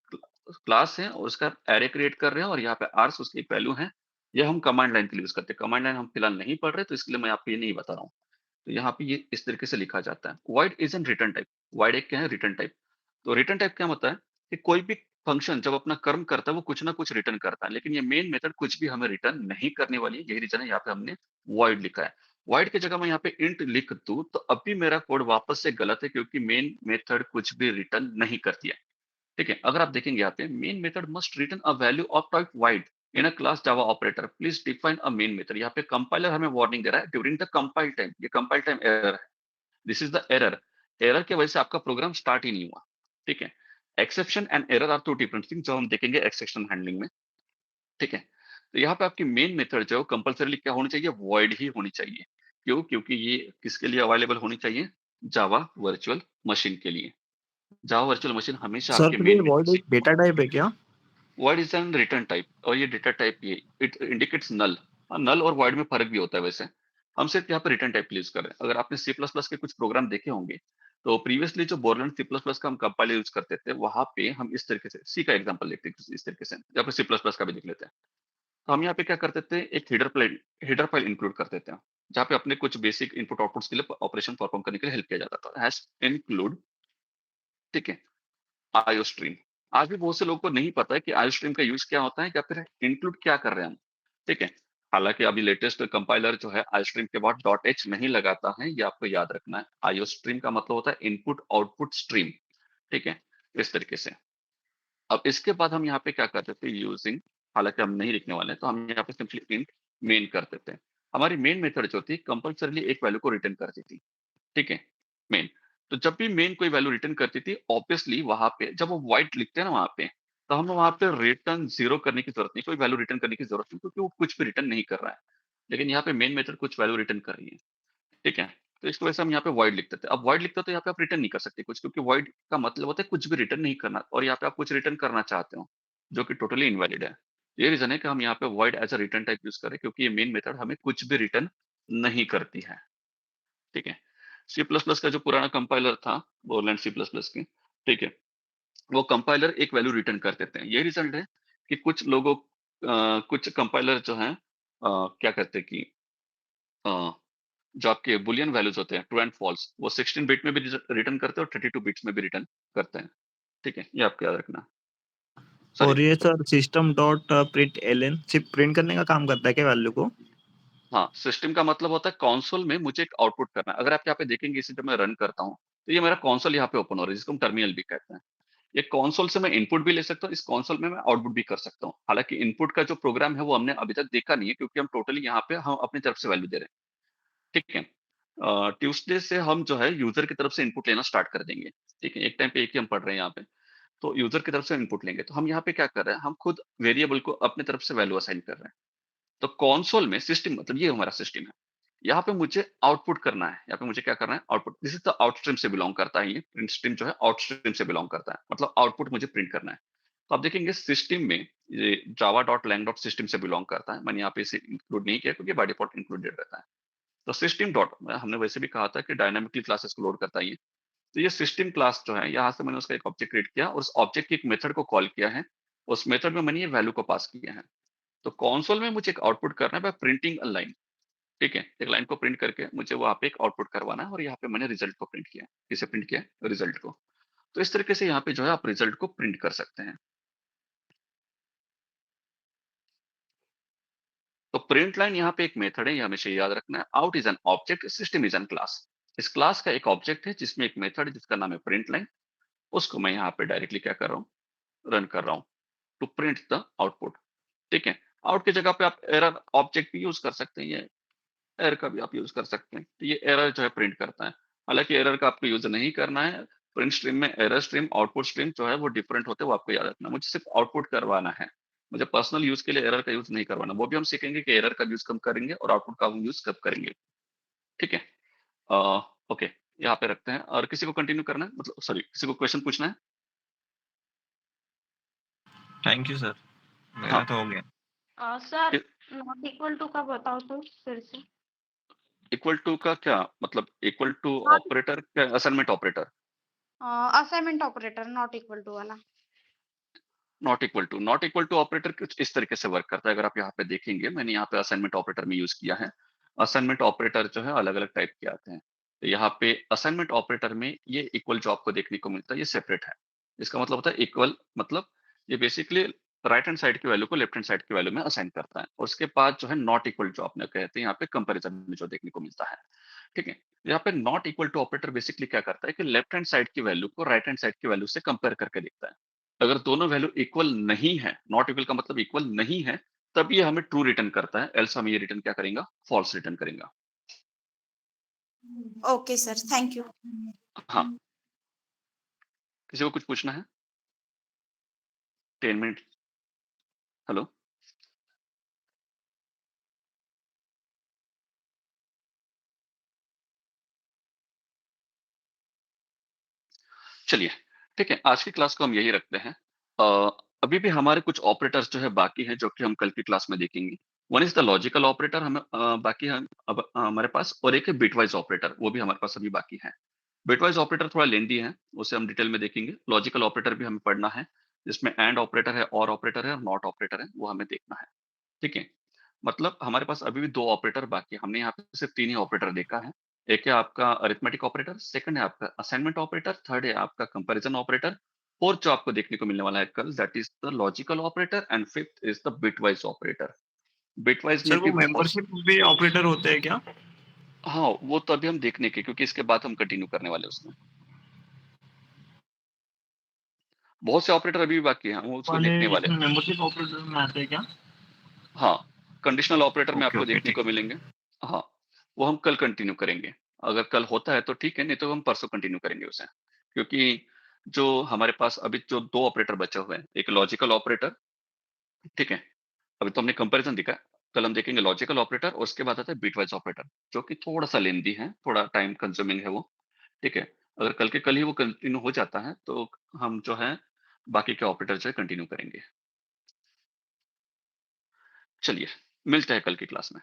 क्लास है और उसका एरे क्रिएट कर रहे हैं, और यहाँ पे आर्क्स उसकी एक वैल्यू है। ये हम कमांड लाइन के लिए यूज करते हैं। कमांड लाइन हम फिलहाल नहीं पढ़ रहे, तो इसलिए मैं आपको ये नहीं बता रहा हूँ। तो यहाँ पे ये इस तरीके से लिखा जाता है। Void is an return type. Void एक क्या है, रिटर्न टाइप। तो रिटर्न टाइप क्या होता है कि कोई भी फंक्शन जब अपना कर्म करता है वो कुछ ना कुछ रिटर्न करता है, लेकिन ये मेन मेथड कुछ भी हमें रिटर्न नहीं करने वाली है। यही रीजन है यहाँ पे हमने वॉइड लिखा है। वॉइड की जगह मैं यहाँ पे इंट लिख दूं तो अब भी मेरा कोड वापस से गलत है, क्योंकि मेन मेथड कुछ भी रिटर्न नहीं करती है। ठीक है, अगर आप देखेंगे यहाँ पे main method must return a value of type wide in a class Java operator, please define a main method. यहाँ पे कंपाइलर हमें वार्निंग दे रहा है ड्यूरिंग द कंपाइल टाइम। ये कंपाइल टाइम एरर है। This is the error. Error की वजह से आपका प्रोग्राम स्टार्ट ही नहीं हुआ। ठीक है, exception and error are two different thing, जो हम देखेंगे एक्सेप्शन हैंडलिंग में। ठीक है, तो यहाँ पे आपकी मेन मेथड जो कंपल्सरी क्या होनी चाहिए, वॉइड ही होनी चाहिए। क्यों, क्योंकि ये किसके लिए अवेलेबल होनी चाहिए, जावा वर्चुअल मशीन के लिए। जावा वर्चुअल मशीन हमेशा सर आपके फिर ये मेन वर्ड मेथड, एक डेटा टाइप है क्या? Void is an return type, और ये डेटा टाइप, ये इट इंडिकेट्स नल। नल और वॉइड में फर्क भी होता है वैसे। हम सिर्फ यहाँ पे रिटर्न टाइप यूज कर रहे हैं। अगर आपने सी प्लस प्लस के कुछ प्रोग्राम देखे होंगे, तो प्रीवियसली जो बोरलैंड सी प्लस प्लस का हम कंपाइलर यूज करते थे, वहां पे हम इस तरीके से सी का एग्जांपल लेते हैं, इस तरीके से, या फिर सी प्लस प्लस का भी देख लेते हैं। तो हम यहाँ पे क्या करते थे, एक हेडर फाइल इंक्लूड कर देते हैं, जहाँ पे अपने कुछ बेसिक इनपुट आउटपुट्स के लिए ऑपरेशन परफॉर्म करने के लिए हेल्प किया जाता था, हैश इंक्लूड। ठीक है, आईओ स्ट्रीम। आज भी बहुत से लोगों को नहीं पता है कि आईओ स्ट्रीम का यूज क्या होता है, या फिर इंक्लूड क्या कर रहे हैं हम। ठीक है, हालांकि अभी लेटेस्ट कंपाइलर जो है आईओ स्ट्रीम के बाद डॉट एच नहीं लगाता है, ये आपको याद रखना है। आईओ स्ट्रीम का मतलब होता है इनपुट आउटपुट स्ट्रीम। ठीक है, इस तरीके से। अब इसके बाद हम यहाँ पे क्या करते थे, यूजिंग, हालांकि हम नहीं लिखने वाले हैं, तो हम यहाँ पे सिंपली इंट मेन कर देते हैं। हमारी मेन मेथड जो थी कंपल्सरली एक वैल्यू को रिटर्न करती थी। ठीक है, मेन। तो जब भी मेन कोई वैल्यू रिटर्न करती थी, ऑब्वियसली वहां पे जब वो व्हाइट लिखते हैं ना वहां पे, तो हमें वहां पे रिटर्न जीरो करने की जरूरत नहीं, कोई वैल्यू रिटर्न करने की जरूरत नहीं, क्योंकि वो कुछ भी रिटर्न नहीं कर रहा है। लेकिन यहाँ पे मेन मेथड कुछ वैल्यू रिटर्न कर रही है। ठीक है, तो इसकी वजह से हम यहाँ पे वॉइड लिखते थे। अब वॉइड लिखते हो तो यहाँ पे आप रिटर्न नहीं कर सकते कुछ, क्योंकि वॉइड का मतलब होता है कुछ भी रिटर्न नहीं करना, और यहाँ पे आप कुछ रिटर्न करना चाहते हो, जो कि टोटली इनवैलिड है। ये रीजन है कि हम यहाँ पे void as a return type use करें, क्योंकि ये मेन मेथड हमें कुछ भी रिटर्न नहीं करती है। ठीक है, सी प्लस प्लस का जो पुराना कंपाइलर था, बोरलैंड सी प्लस प्लस की, ठीक है, वो कंपाइलर एक वैल्यू रिटर्न कर देते हैं। ये रिजल्ट है कि कुछ लोगों, कुछ कंपाइलर जो है क्या करते हैं कि अ, जो आपके बुलियन वैल्यूज होते हैं ट्रू एंड फॉल्स, वो 16 बिट में भी रिटर्न करते हैं और 32 बिट्स में भी रिटर्न करते हैं। ठीक है, ये आपको याद रखना। सॉरी, और ये sir system dot print LN सिर्फ प्रिंट करने का काम करता है क्या वैल्यू को? हाँ, सिस्टम का मतलब होता है कंसोल में मुझे एक आउटपुट करना है। अगर आप यहाँ पे देखेंगे, इसे जब मैं रन करता हूँ, तो ये मेरा कंसोल यहाँ पे ओपन हो रहा है, जिसको हम टर्मिनल भी कहते हैं। ये कंसोल से मैं इनपुट भी ले सकता हूँ, इस कंसोल में मैं आउटपुट भी कर सकता हूँ। हालांकि इनपुट का जो प्रोग्राम है वो हमने अभी तक देखा नहीं है, क्योंकि हम टोटली यहाँ पे हम अपनी तरफ से वैल्यू दे रहे हैं। ठीक है, ट्यूसडे से हम जो है यूजर की तरफ से इनपुट लेना स्टार्ट कर देंगे। ठीक है, एक टाइम पे एक ही हम पढ़ रहे हैं यहाँ पे, तो यूजर की तरफ से इनपुट लेंगे। तो हम यहाँ पे क्या कर रहे हैं, हम खुद वेरिएबल को अपनी तरफ से वैल्यू असाइन कर रहे हैं। तो कंसोल में सिस्टम, मतलब ये हमारा सिस्टम है, यहाँ पे मुझे आउटपुट करना है। यहाँ पे मुझे क्या करना है, output. This is the outstream से बिलोंग करता है, ये प्रिंट स्ट्रीम जो है आउटस्ट्रीम से बिलोंग करता है, मतलब आउटपुट मुझे प्रिंट करना है। तो आप देखेंगे सिस्टम में ये Java dot lang dot system से बिलोंग करता है। मैंने यहाँ पे इसे इंक्लूड नहीं किया, क्योंकि बाय डिफॉल्ट इंक्लूडेड रहता है। तो सिस्टम डॉट, हमने वैसे भी कहा था कि डायनामिकली क्लासेस को लोड करता है ये। तो ये सिस्टम क्लास जो है, यहाँ से मैंने उसका एक ऑब्जेक्ट क्रिएट किया और उस ऑब्जेक्ट की एक मेथड को कॉल किया है। उस मेथड में मैंने ये वैल्यू को पास किया है। तो कंसोल में मुझे एक आउटपुट करना है बाय प्रिंटिंग अ लाइन, ठीक है? एक लाइन को प्रिंट करके मुझे वहाँ पे एक आउटपुट करवाना है और यहाँ पे मैंने रिजल्ट को प्रिंट किया। किसे प्रिंट किया? रिजल्ट को। तो इस तरीके से यहाँ पे जो है आप रिजल्ट को प्रिंट कर सकते हैं। तो प्रिंट लाइन यहाँ पे एक मेथड है, ये हमेशा याद रखना है। Out is an object, system is an class. इस क्लास का एक ऑब्जेक्ट है जिसमें एक मेथड है जिसका नाम है प्रिंट लाइन। उसको मैं यहाँ पे डायरेक्टली क्या कर रहा हूँ? रन कर रहा हूँ टू प्रिंट द आउटपुट, ठीक है? आउट की जगह पे आप एरर ऑब्जेक्ट भी यूज कर सकते हैं, ये एरर का भी आप यूज कर सकते हैं। तो ये एरर जो है प्रिंट करता है। हालांकि एरर का आपको यूज नहीं करना है। प्रिंट स्ट्रीम में एरर स्ट्रीम, आउटपुट स्ट्रीम जो है वो डिफरेंट होते हैं, वो आपको याद रखना है। मुझे सिर्फ आउटपुट करवाना है। मुझे पर्सनल यूज के लिए एरर का यूज नहीं करवाना। वो भी हम सीखेंगे कि एरर का यूज कब करेंगे और आउटपुट का यूज कब करेंगे, ठीक है? ओके, यहाँ पे रखते हैं। और किसी को कंटिन्यू करना है, मतलब सॉरी, किसी को क्वेश्चन पूछना है? थैंक यू सर, मेरा हाँ। तो हो गया। सर नॉट इक्वल टू का बताओ तो फिर से। इक्वल टू का क्या मतलब? इक्वल टू हाँ, ऑपरेटर क्या? Assignment operator? Assignment operator not equal to वाला। नॉट इक्वल टू ऑपरेटर कुछ इस तरीके से वर्क करता है। अगर आप यहाँ पे देखेंगे, मैंने यहाँ पे असाइनमेंट ऑपरेटर में यूज किया है। असाइनमेंट ऑपरेटर जो है अलग अलग टाइप के आते हैं। तो यहाँ पे असाइनमेंट ऑपरेटर में ये इक्वल जो आपको देखने को मिलता है ये सेपरेट है। इसका मतलब होता है इक्वल, मतलब ये बेसिकली राइट हैंड साइड की वैल्यू को लेफ्ट हैंड साइड की वैल्यू में असाइन करता है। और उसके बाद जो है नॉट इक्वल जो आपने कहते हैं यहाँ पे कंपेरिजन में जो देखने को मिलता है, ठीक है? यहाँ पे not equal to operator basically क्या करता है कि लेफ्ट हैंड साइड की वैल्यू को राइट हैंड साइड की वैल्यू से कंपेयर करके देखता है। अगर दोनों वैल्यू इक्वल नहीं है, नॉट इक्वल का मतलब इक्वल नहीं है, तब ये हमें ट्रू रिटर्न करता है, एल्स हमें ये रिटर्न क्या करेगा? फॉल्स रिटर्न करेगा। Okay sir, thank you. हाँ, किसी को कुछ पूछना है? 10 मिनट। हेलो, चलिए, ठीक है, आज की क्लास को हम यही रखते हैं। अभी भी हमारे कुछ ऑपरेटर्स जो है बाकी हैं, जो कि हम कल की क्लास में देखेंगे। One is the logical operator, हमें बाकी हम अब हमारे पास, और एक है बिटवाइज ऑपरेटर, वो भी हमारे पास अभी बाकी है। बिटवाइज ऑपरेटर थोड़ा लेंदी है, उसे हम डिटेल में देखेंगे। लॉजिकल ऑपरेटर भी हमें पढ़ना है, जिसमें एंड ऑपरेटर है, और ऑपरेटर है, और नॉट ऑपरेटर है, वो हमें देखना है, ठीक है? मतलब हमारे पास अभी भी 2 ऑपरेटर बाकी है। हमने यहाँ पे सिर्फ 3 ही ऑपरेटर देखा है। एक है आपका अरिथमेटिक ऑपरेटर, सेकंड है आपका असाइनमेंट ऑपरेटर, थर्ड है आपका कंपैरिजन ऑपरेटर, फोर्थ जो आपको देखने को मिलने वाला है कल, that is the logical operator, and fifth is the bitwise operator. Bitwise sir में वो भी बहुत, मेंबरशिप भी ऑपरेटर होते हैं क्या? हाँ, वो तो अभी हम देखने के, क्योंकि इसके बाद हम कंटिन्यू करने वाले हैं उसमें। बहुत से ऑपरेटर अभी भी बाकी हैं, हम उसको वाले देखने वाले हैं। इसमें मेंबरशिप ऑपरेटर में आते हैं क्या? हाँ, कंडीशनल ऑपरेटर में ओके आपको ओके देखने ठीक को है। मिलेंगे। हाँ, वो हम कल कंटिन्यू करेंगे। अगर कल होता है तो ठीक है, नहीं तो हम परसों कंटिन्यू करेंगे उसे। क्योंकि जो हमारे पास अभी जो 2 ऑपरेटर बचे हुए हैं, एक लॉजिकल ऑपरेटर, ठीक है? अभी तो हमने कंपैरिजन देखा, कल हम देखेंगे लॉजिकल ऑपरेटर, और उसके बाद आता है बिटवाइज़ ऑपरेटर, जो कि थोड़ा-सा लेंदी है, थोड़ा टाइम कंज्यूमिंग है वो, ठीक है? अगर कल के कल ही वो कंटिन्यू हो जाता है, तो हम जो है बाकी के ऑपरेटर जो है कंटिन्यू करेंगे। चलिए, मिलते हैं कल की क्लास में।